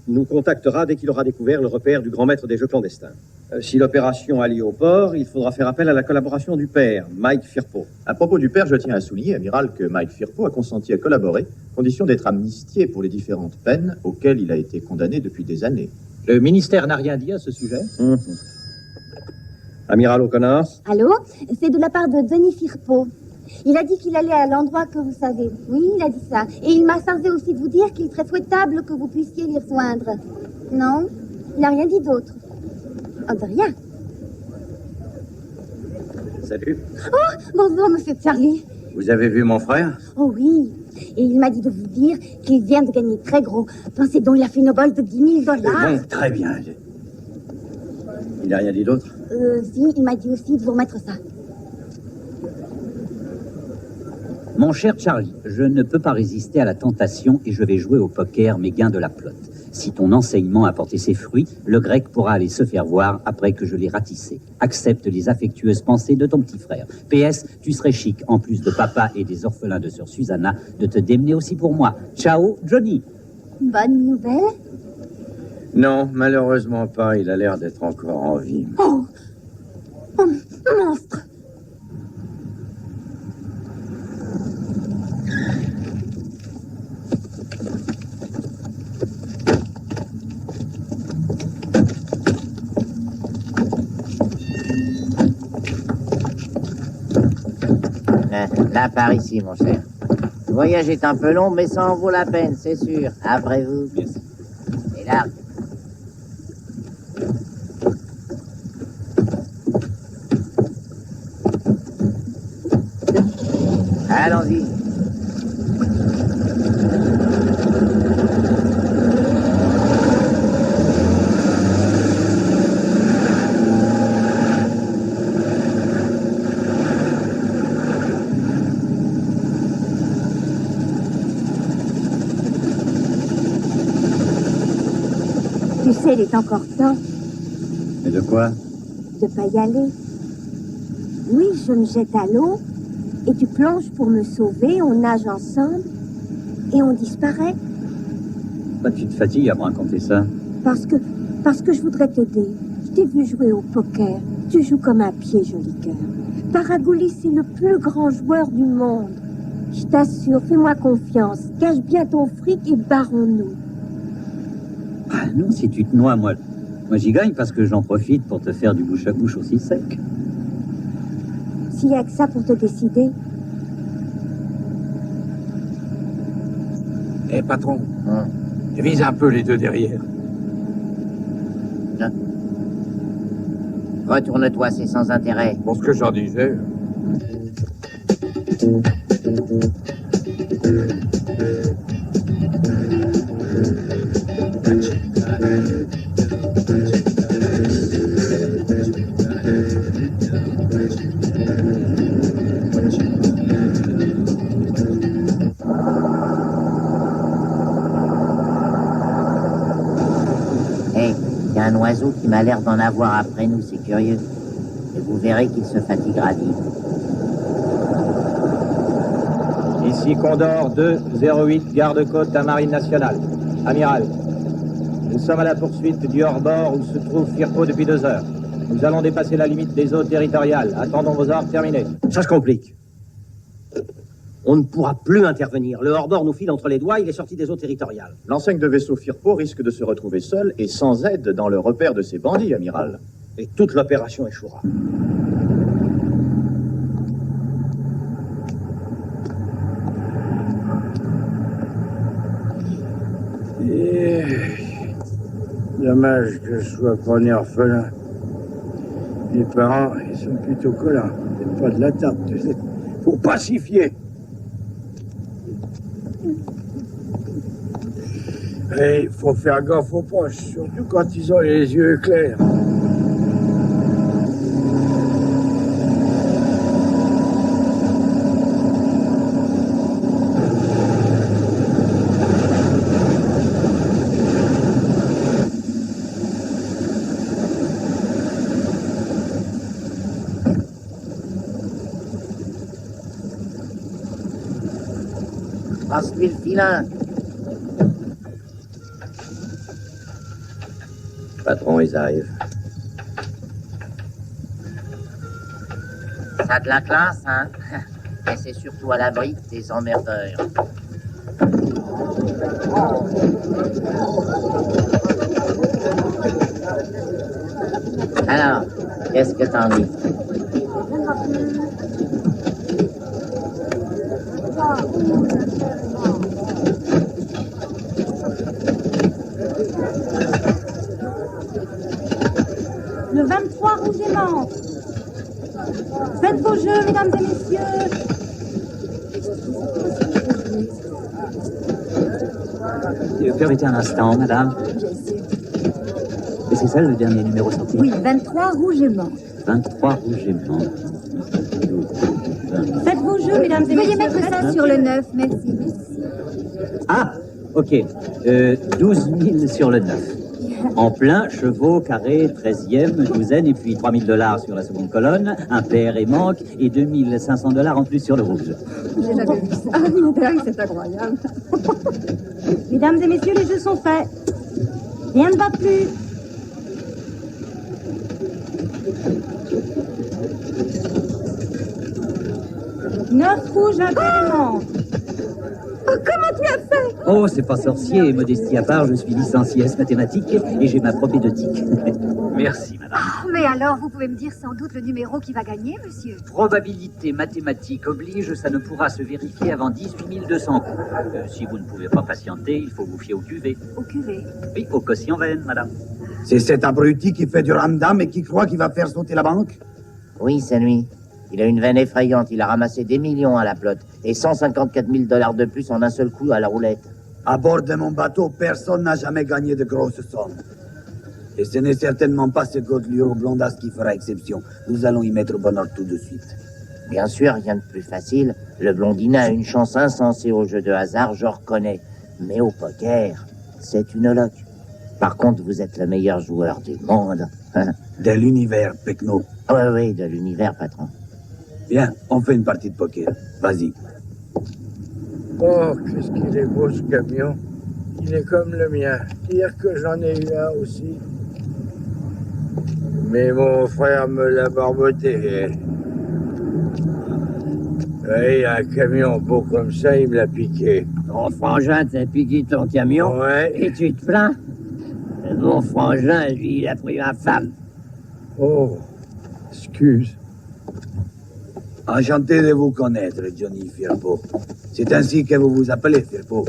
nous contactera dès qu'il aura découvert le repère du grand maître des jeux clandestins. Si l'opération a lieu au port, il faudra faire appel à la collaboration du père, Mike Firpo. À propos du père, je tiens à souligner, amiral, que Mike Firpo a consenti à collaborer, condition d'être amnistié pour les différentes peines auxquelles il a été condamné depuis des années. Le ministère n'a rien dit à ce sujet? Amiral O'Connor? Allô? C'est de la part de Johnny Firpo. Il a dit qu'il allait à l'endroit que vous savez. Oui, il a dit ça. Et il m'a chargé aussi de vous dire qu'il serait souhaitable que vous puissiez l'y rejoindre. Non? Il n'a rien dit d'autre. Oh, de rien. Salut. Oh, bonjour, monsieur Charlie. Vous avez vu mon frère? Oh oui. Et il m'a dit de vous dire qu'il vient de gagner très gros. Pensez donc, il a fait une bol de $10 000. Bon, très bien. Il n'a rien dit d'autre? Si, il m'a dit aussi de vous remettre ça. Mon cher Charlie, je ne peux pas résister à la tentation et je vais jouer au poker mes gains de la plotte. Si ton enseignement a porté ses fruits, le grec pourra aller se faire voir après que je l'ai ratissé. Accepte les affectueuses pensées de ton petit frère. PS, tu serais chic, en plus de papa et des orphelins de sœur Susanna, de te démener aussi pour moi. Ciao, Johnny. Bonne nouvelle? Non, malheureusement pas. Il a l'air d'être encore en vie. Oh, monstre! Là, par ici, mon cher. Le voyage est un peu long, mais ça en vaut la peine, c'est sûr. Après vous. Merci. Et là. Allons-y. Tu sais, il est encore temps Mais de quoi? de pas y aller. Oui, je me jette à l'eau et tu plonges pour me sauver, on nage ensemble et on disparaît Pas de tu te fatigues à me raconter ça. parce que je voudrais t'aider. Je t'ai vu jouer au poker. Tu joues comme un pied, joli cœur. Paragoulis, c'est le plus grand joueur du monde. Je t'assure, fais-moi confiance. Cache bien ton fric et barrons-nous. Ah non, si tu te noies, moi j'y gagne parce que j'en profite pour te faire du bouche à bouche aussi sec. S'il y a que ça pour te décider. Eh, patron, vise un peu les deux derrière. Retourne-toi, c'est sans intérêt. Pour ce que j'en disais. Il y a un oiseau qui m'a l'air d'en avoir après nous, c'est curieux. Et vous verrez qu'il se fatiguera vite. Ici Condor 208, garde-côte de la Marine nationale. Amiral, nous sommes à la poursuite du hors-bord où se trouve Firpo depuis 2 heures. Nous allons dépasser la limite des eaux territoriales. Attendons vos ordres terminés. Ça se complique. On ne pourra plus intervenir. Le hors-bord nous file entre les doigts, il est sorti des eaux territoriales. L'enseigne de vaisseau Firpo risque de se retrouver seule et sans aide dans le repère de ces bandits, amiral. Et toute l'opération échouera. Dommage que je sois pas né orphelin. Mes parents, ils sont plutôt collants. C'est pas de la table, tu sais. Pour pacifier. Et il faut faire gaffe aux proches, surtout quand ils ont les yeux clairs. Passe-lui le filin. Patron, ils arrivent. Ça a de la classe, hein? Et c'est surtout à l'abri des emmerdeurs. Alors, qu'est-ce que t'en dis? Le 23 rouge et menthe. Faites vos jeux, mesdames et messieurs. Permettez un instant, madame. Et c'est ça le dernier numéro sorti? Oui, 23 rouge et menthe. 23 rouge et menthe. Faites vos jeux, mesdames et messieurs. Veuillez mettre ça sur le 9, merci. Ah, ok. 12 000 sur le 9. En plein, chevaux, carré, 13e, douzaine, et puis 3 000 $ sur la seconde colonne, impair et manque, et 2 500 $ en plus sur le rouge. J'ai jamais vu ça. Il est dingue, c'est incroyable. Mesdames et messieurs, les jeux sont faits. Rien ne va plus. Neuf rouges, un élément. Oh, comment tu as fait? Oh, c'est pas sorcier, modestie à part, je suis licencié S mathématiques et j'ai ma propédeutique. Merci, madame. Oh, mais alors, vous pouvez me dire sans doute le numéro qui va gagner, monsieur? Probabilité mathématique oblige, ça ne pourra se vérifier avant 18 200 coups. Si vous ne pouvez pas patienter, il faut vous fier au QV. Au QV? Oui, au quotient veine, madame. C'est cet abruti qui fait du ramdam et qui croit qu'il va faire sauter la banque? Oui, c'est lui. Il a une veine effrayante. Il a ramassé des millions à la flotte et 154 000 $ de plus en un seul coup à la roulette. À bord de mon bateau, personne n'a jamais gagné de grosses sommes. Et ce n'est certainement pas ce Godelier blondasse qui fera exception. Nous allons y mettre bon ordre tout de suite. Bien sûr, rien de plus facile. Le blondinet a une chance insensée au jeu de hasard, je reconnais. Mais au poker, c'est une loque. Par contre, vous êtes le meilleur joueur du monde. De l'univers, Pecno. Oui, de l'univers, patron. Bien, on fait une partie de poker. Vas-y. Oh, qu'est-ce qu'il est beau ce camion. Il est comme le mien. Dire que j'en ai eu un aussi. Mais mon frère me l'a barboté. Oui, un camion beau comme ça, il me l'a piqué. Ton frangin t'a piqué ton camion? Ouais. Et tu te plains? Mon frangin, lui, il a pris ma femme. Oh, excuse. Enchanté de vous connaître, Johnny Firpo. C'est ainsi que vous vous appelez, Firpo.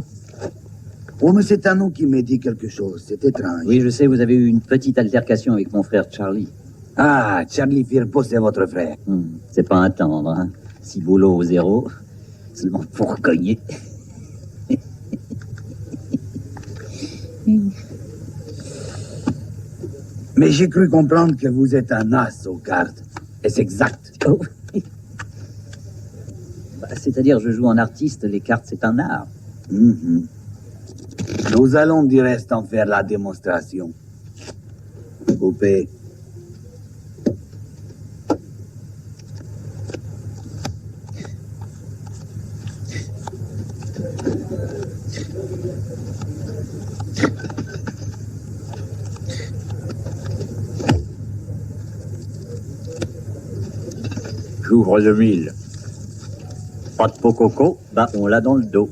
Oh, mais c'est un nom qui me dit quelque chose. C'est étrange. Oui, je sais, vous avez eu une petite altercation avec mon frère Charlie. Ah, Charlie Firpo, c'est votre frère. C'est pas un tendre, hein. 6 boulots au 0, seulement pour cogner. Mais j'ai cru comprendre que vous êtes un as aux cartes. Est-ce exact? Oh. C'est-à-dire, je joue en artiste, les cartes, c'est un art. Nous allons du reste en faire la démonstration. Coupé. J'ouvre le 1000. Pas de pococo, bah on l'a dans le dos.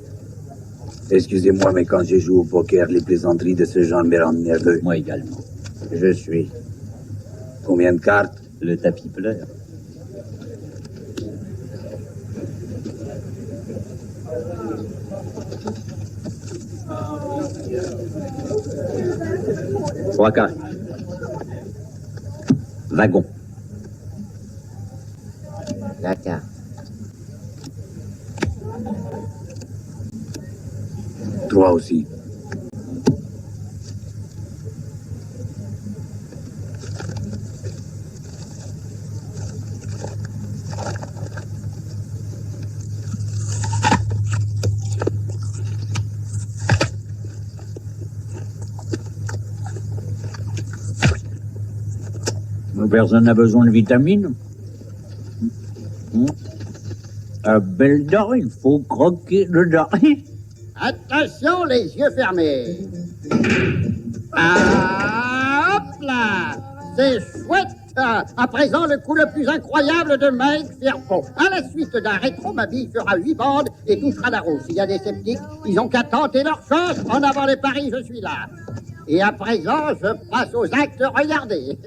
Excusez-moi, mais quand je joue au poker, les plaisanteries de ce genre me rendent nerveux. Moi également. Je suis. Combien de cartes? Le tapis pleure. Trois cartes. Wagon. La carte. 3 aussi. Personne n'a besoin de vitamines. Un bel dent, il faut croquer dedans. Attention, les yeux fermés. Ah, hop là. C'est chouette. À présent, le coup le plus incroyable de Mike Firpo. À la suite d'un rétro, ma bille fera 8 bandes et touchera la roue. S'il y a des sceptiques, ils ont qu'à tenter leur chance. En avant les paris, je suis là. Et à présent, je passe aux actes. Regardez.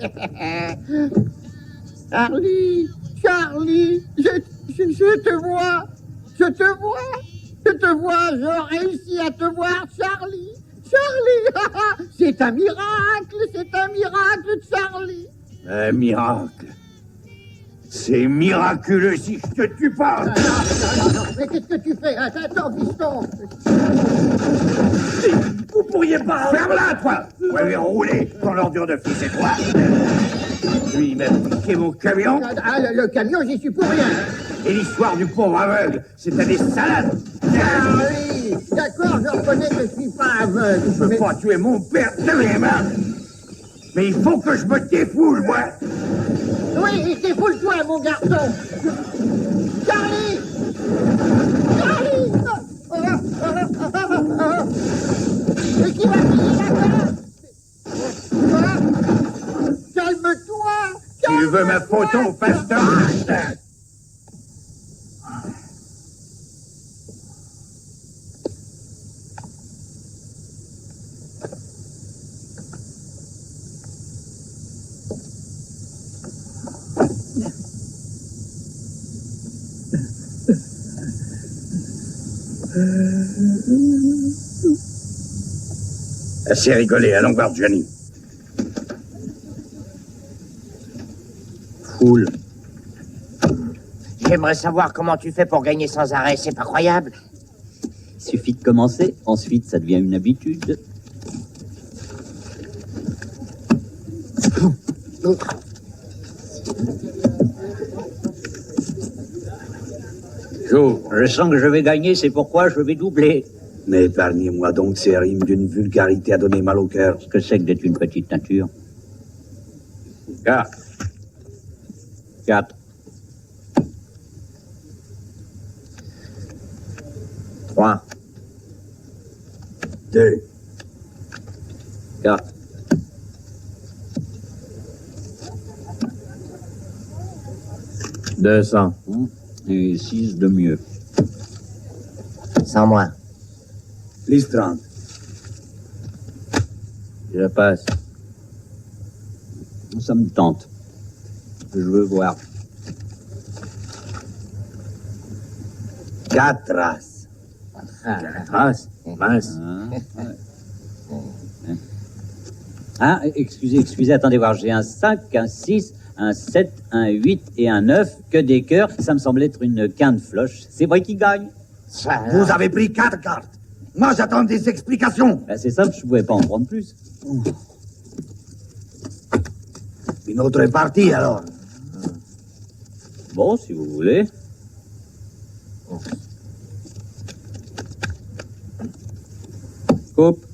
Charlie, je te vois. Je te vois, je réussis à te voir, Charlie. C'est un miracle, Charlie. Un miracle. C'est miraculeux si je te tue pas. Non, mais qu'est-ce que tu fais? Attends, piston. Vous pourriez pas... Ferme-la, toi. Vous avez roulé dans l'ordure de fils et toi. Lui, il m'a piqué mon camion. Le camion, j'y suis pour rien. Et l'histoire du pauvre aveugle, c'était des salades. Ah oui, d'accord, je reconnais que je suis pas aveugle. Je peux pas tuer mon père de mes mains. Mais il faut que je me défoule, moi. Oui, défoule-toi, mon garçon. Charlie. Mais qui va payer la carte? Calme-toi. Tu veux ma photo, pasteur? Assez rigolé, allons voir Johnny. Foule. J'aimerais savoir comment tu fais pour gagner sans arrêt, c'est pas croyable. Il suffit de commencer, ensuite ça devient une habitude. Je sens que je vais gagner, c'est pourquoi je vais doubler. Mais épargnez-moi donc ces rimes d'une vulgarité à donner mal au cœur. Ce que c'est que d'être une petite nature. 4. 3. 2. 4. 200. Et 6 de mieux. Sans moi. Liste 30. Je passe. Ça me tente. Je veux voir. 4 races. 4 races? Mince. Ah, excusez, attendez voir. J'ai un 5, un 6, un 7, un 8 et un 9. Que des cœurs. Ça me semble être une quinte floche. C'est vrai qui gagne. Vous avez pris 4 cartes. Moi, j'attends des explications. Ben, c'est simple, je pouvais pas en prendre plus. Une autre partie, alors. Bon, si vous voulez. Coupe.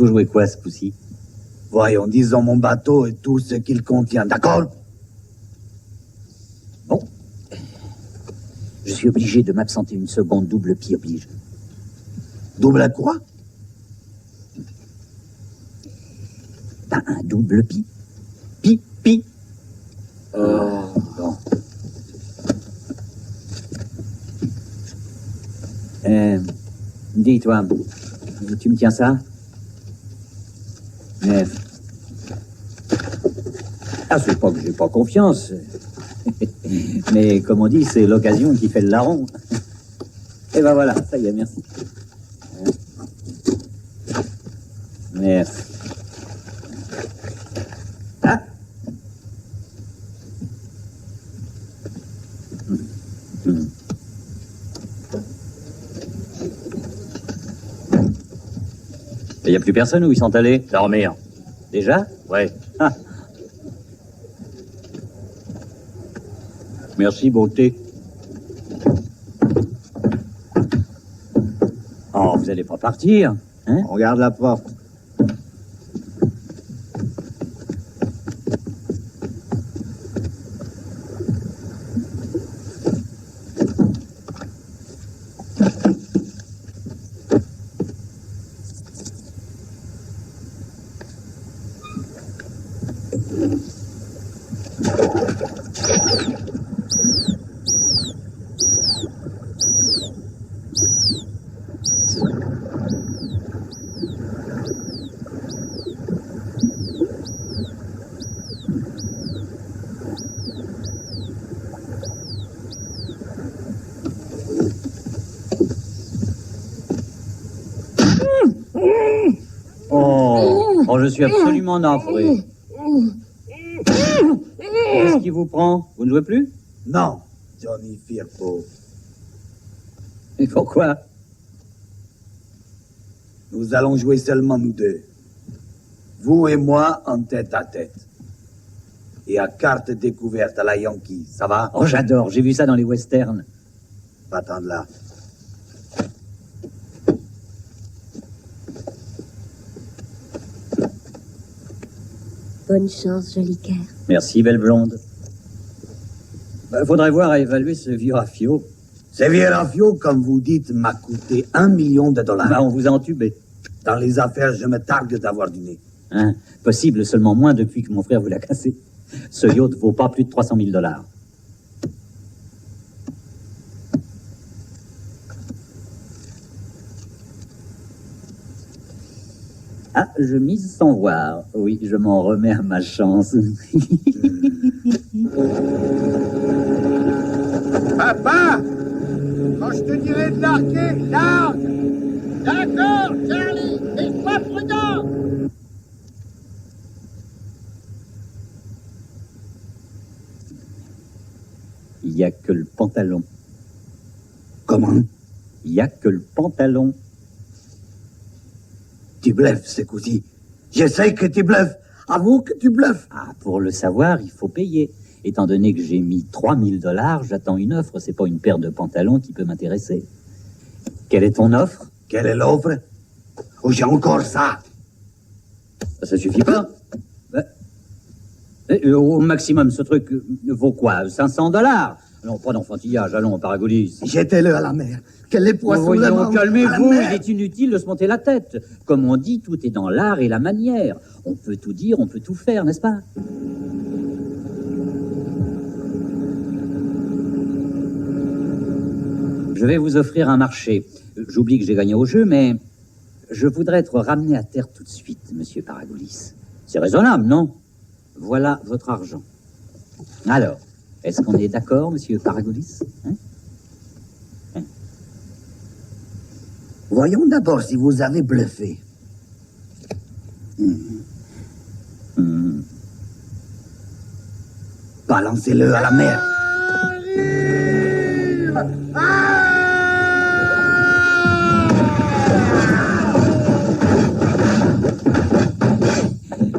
Vous jouez quoi ce coup-ci? Voyons, disons mon bateau et tout ce qu'il contient, d'accord? Bon. Je suis obligé de m'absenter une seconde, double pie oblige. Double à quoi? Ben, un double pie. Pie, pie. Oh. Bon. Dis-toi, tu me tiens ça? Ah, c'est pas que j'ai pas confiance. Mais comme on dit, c'est l'occasion qui fait le larron. Et ben voilà, ça y est, merci. Merci. Ah. Il n'y a plus personne où ils sont allés? Dormir. Déjà? Ouais. Ah. Merci, beauté. Oh, vous allez pas partir, hein? On regarde la porte. Oh, je suis absolument navré. Qu'est-ce qui vous prend? Vous ne jouez plus? Non, Johnny Firpo. Et pourquoi? Nous allons jouer seulement nous deux. Vous et moi en tête à tête. Et à carte découverte à la Yankee, ça va? Oh, j'adore, j'ai vu ça dans les westerns. Va-t'en de là. Bonne chance, joli cœur. Merci, belle blonde. Faudrait voir à évaluer ce vieux rafio. Ce vieux rafio, comme vous dites, m'a coûté $1 million. On vous a entubé. Dans les affaires, je me targue d'avoir du nez. Hein, possible, seulement moins depuis que mon frère vous l'a cassé. Ce yacht vaut pas plus de $300 000. Ah, je mise sans voir. Oui, je m'en remets à ma chance. Papa, quand je te dirai de larguer, largue. D'accord, Charlie, et sois prudent. Il n'y a que le pantalon. Comment? Il n'y a que le pantalon. Tu bluffes, ce coup-ci. Je sais que tu bluffes. Avoue que tu bluffes. Ah, pour le savoir, il faut payer. Étant donné que j'ai mis $3 000, j'attends une offre. C'est pas une paire de pantalons qui peut m'intéresser. Quelle est ton offre? Quelle est l'offre? Oh, j'ai encore ça. Ça suffit pas. Au maximum, ce truc vaut quoi? $500? Non, pas d'enfantillage, allons, Paragolis. Jetez-le à la mer. Que les poissons le mangent. Calmez-vous, il est inutile de se monter la tête. Comme on dit, tout est dans l'art et la manière. On peut tout dire, on peut tout faire, n'est-ce pas? Je vais vous offrir un marché. J'oublie que j'ai gagné au jeu, mais je voudrais être ramené à terre tout de suite, monsieur Paragolis. C'est raisonnable, non? Voilà votre argent. Alors, est-ce qu'on est d'accord, monsieur Paragolis? Voyons d'abord si vous avez bluffé. Balancez-le à la mer.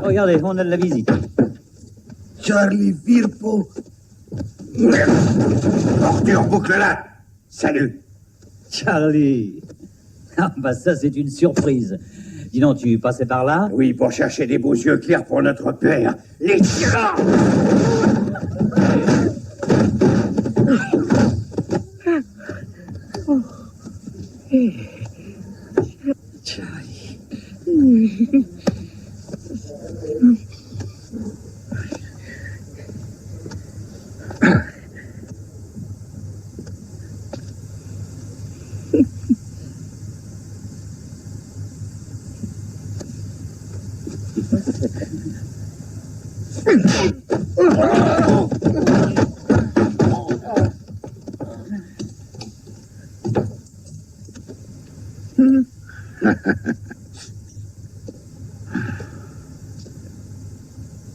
Regardez, on a de la visite. Charlie Firpo. Arthur, boucle-la. Salut. Charlie. Ah, bah ça, c'est une surprise. Dis donc, tu passais par là? Oui, pour chercher des beaux yeux clairs pour notre père. Les tyrans!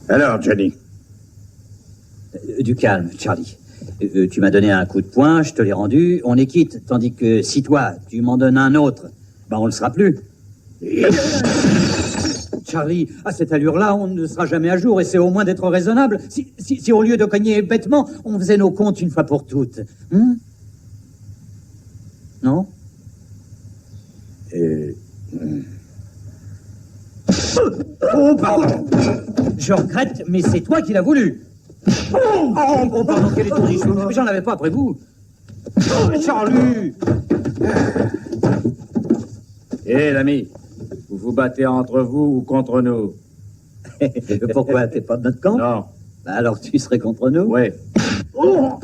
Alors, Johnny? Du calme, Charlie. Tu m'as donné un coup de poing, je te l'ai rendu, on est quitte. Tandis que si toi, tu m'en donnes un autre, ben on le sera plus. Charlie, à cette allure-là, on ne sera jamais à jour, et c'est au moins d'être raisonnable. Si au lieu de cogner bêtement, on faisait nos comptes une fois pour toutes. Non? Oh, pardon! Je regrette, mais c'est toi qui l'as voulu. Oh, pardon, quel étourdissement. J'en avais pas après vous. Charlie! Hé, l'ami, vous vous battez entre vous ou contre nous? Pourquoi? T'es pas de notre camp? Non. Bah alors tu serais contre nous? Ouais. Oh!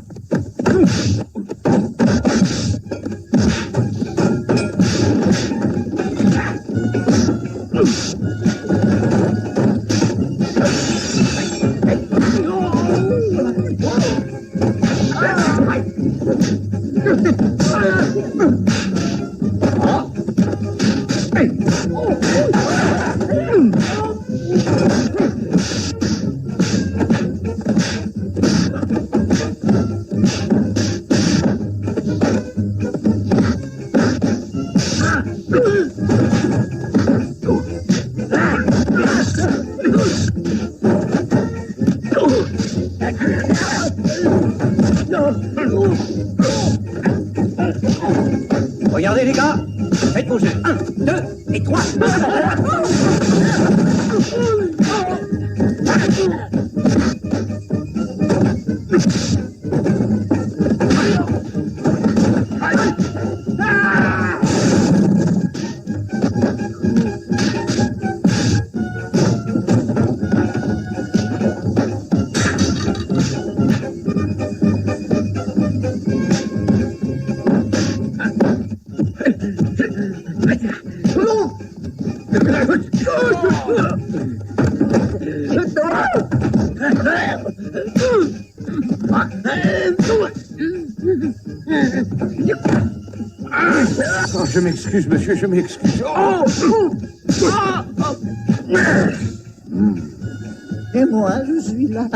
Regardez les gars, faites vos jeux. 1, 2 et 3. Oh, je m'excuse, monsieur, je m'excuse. Et moi, je suis là.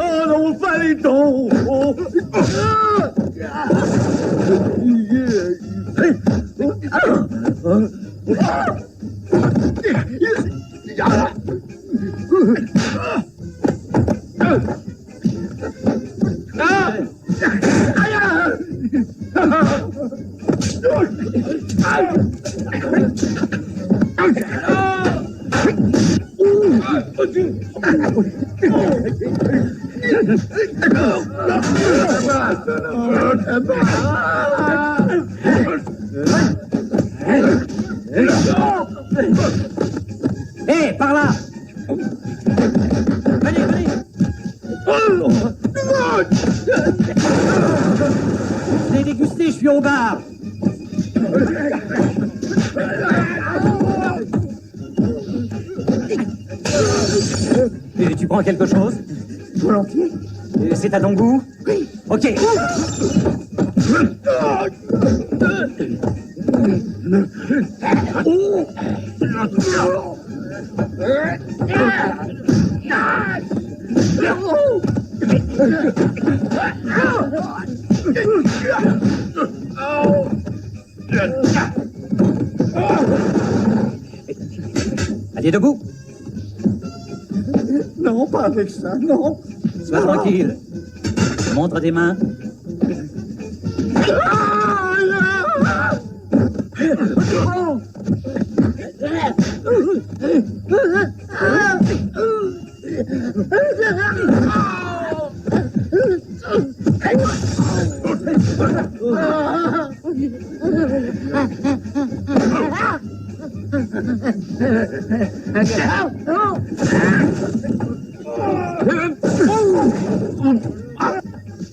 Oh non, pas les dents! Hé, par là! Venez, venez! Je l'ai dégusté, je suis au bar! Et tu prends quelque chose? Volontiers. C'est à ton goût? Oui. Ok. Allez, debout. Non, pas avec ça, non. Sois tranquille. Montre tes mains.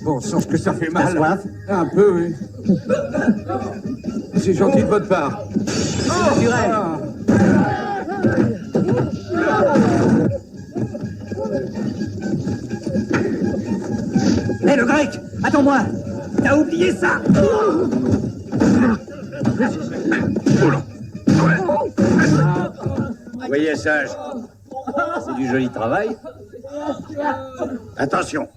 Bon sang, que ça fait mal. Un peu, oui. C'est gentil de votre part. Naturel. Hé, le grec, attends-moi. T'as oublié ça. Voyez, sage. C'est du joli travail. Attention.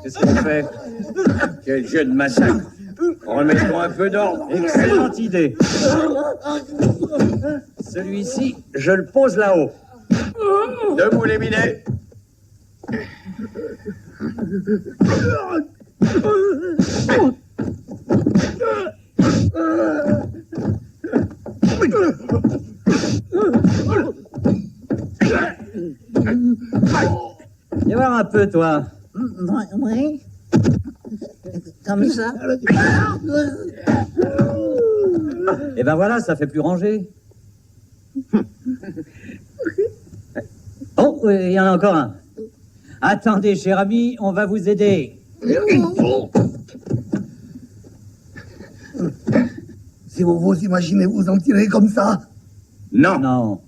Qu'est-ce qu'on fait? Quel jeu de massacre. Remettons un peu d'ordre. Excellente idée. Celui-ci, je le pose là-haut. Debout les minets. Viens voir un peu, toi. Oui. Comme ça. Et ben voilà, ça fait plus ranger. Oh, il y en a encore un. Attendez, cher ami, on va vous aider. Si vous vous imaginez vous en tirer comme ça. Non. Non.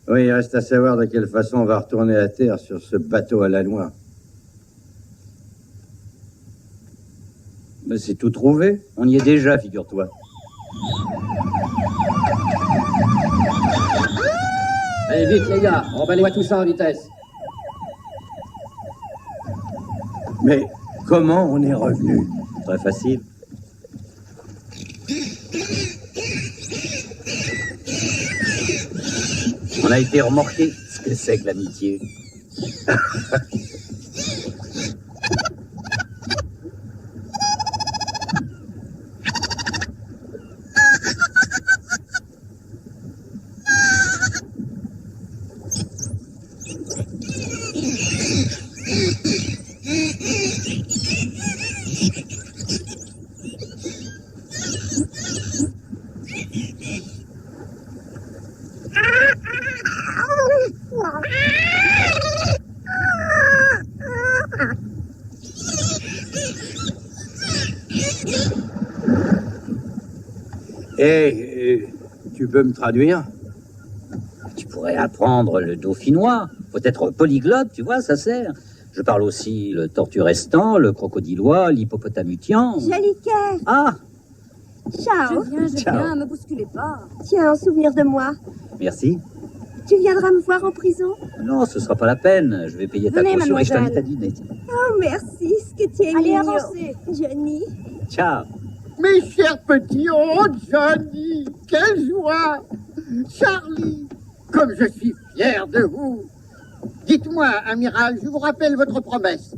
Oui, il reste à savoir de quelle façon on va retourner à terre sur ce bateau à la noix. Mais c'est tout trouvé. On y est déjà, figure-toi. Allez, vite, les gars. Emballez-moi tout ça en vitesse. Mais comment on est revenu? Très facile. On a été remorqué. Ce que c'est que l'amitié. Tu peux me traduire? Tu pourrais apprendre le dauphinois. Faut être polyglotte, tu vois, ça sert. Je parle aussi le torturestan, le crocodilois, l'hippopotamutien. Jolicoeur. Ah! Ciao. Je viens, me bousculez pas. Tiens, un souvenir de moi. Merci. Tu viendras me voir en prison? Non, ce sera pas la peine. Je vais payer ta Venez, caution et je t'invite mademoiselle. à dîner. tiens. Oh, merci, ce que tu es Allez, mignon. avancez. Johnny. Ciao. Mes chers petits, oh Johnny, quelle joie! Charlie, comme je suis fier de vous! Dites-moi, amiral, je vous rappelle votre promesse.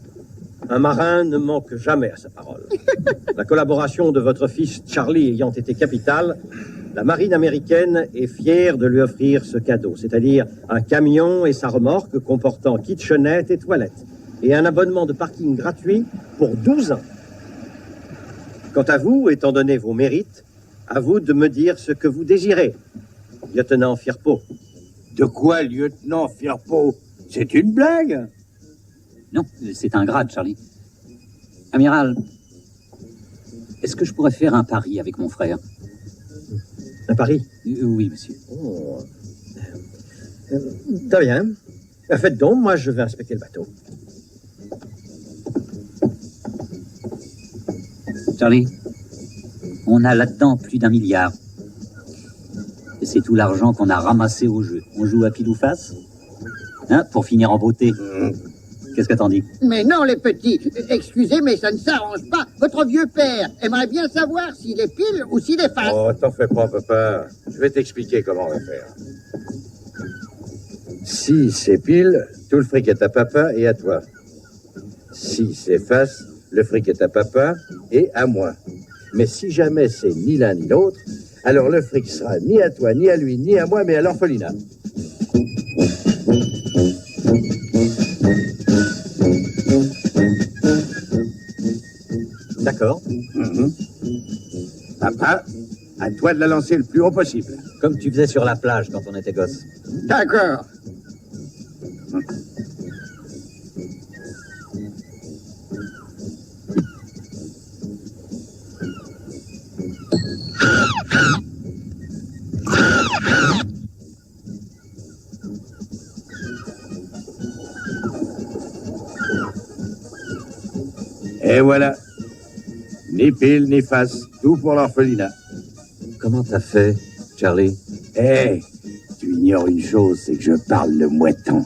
Un marin ne manque jamais à sa parole. La collaboration de votre fils Charlie ayant été capitale, la marine américaine est fière de lui offrir ce cadeau, c'est-à-dire un camion et sa remorque comportant kitchenette et toilette, et un abonnement de parking gratuit pour 12 ans. Quant à vous, étant donné vos mérites, à vous de me dire ce que vous désirez, lieutenant Firpo. De quoi, lieutenant Firpo? C'est une blague? Non, c'est un grade, Charlie. Amiral, est-ce que je pourrais faire un pari avec mon frère? Un pari? Oui, monsieur. Oh. Très bien. Faites donc, moi je vais inspecter le bateau. Charlie, on a là-dedans plus d'1 milliard. Et c'est tout l'argent qu'on a ramassé au jeu. On joue à pile ou face? Hein, pour finir en beauté. Qu'est-ce que t'en dis? Mais non, les petits, excusez, mais ça ne s'arrange pas. Votre vieux père aimerait bien savoir s'il est pile ou s'il est face. Oh, t'en fais pas, papa. Je vais t'expliquer comment on va faire. Si c'est pile, tout le fric est à papa et à toi. Si c'est face, le fric est à papa et à moi. Mais si jamais c'est ni l'un ni l'autre, alors le fric sera ni à toi, ni à lui, ni à moi, mais à l'orphelinat. D'accord. Papa, à toi de la lancer le plus haut possible. Comme tu faisais sur la plage quand on était gosse. D'accord. Et voilà. Ni pile, ni face. Tout pour l'orphelinat. Comment t'as fait, Charlie? Eh, tu ignores une chose, c'est que je parle le mouetton.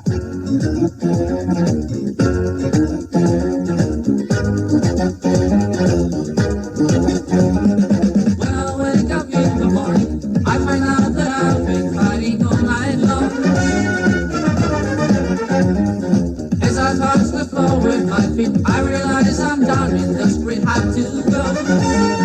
I realize I'm down in the street, have to go.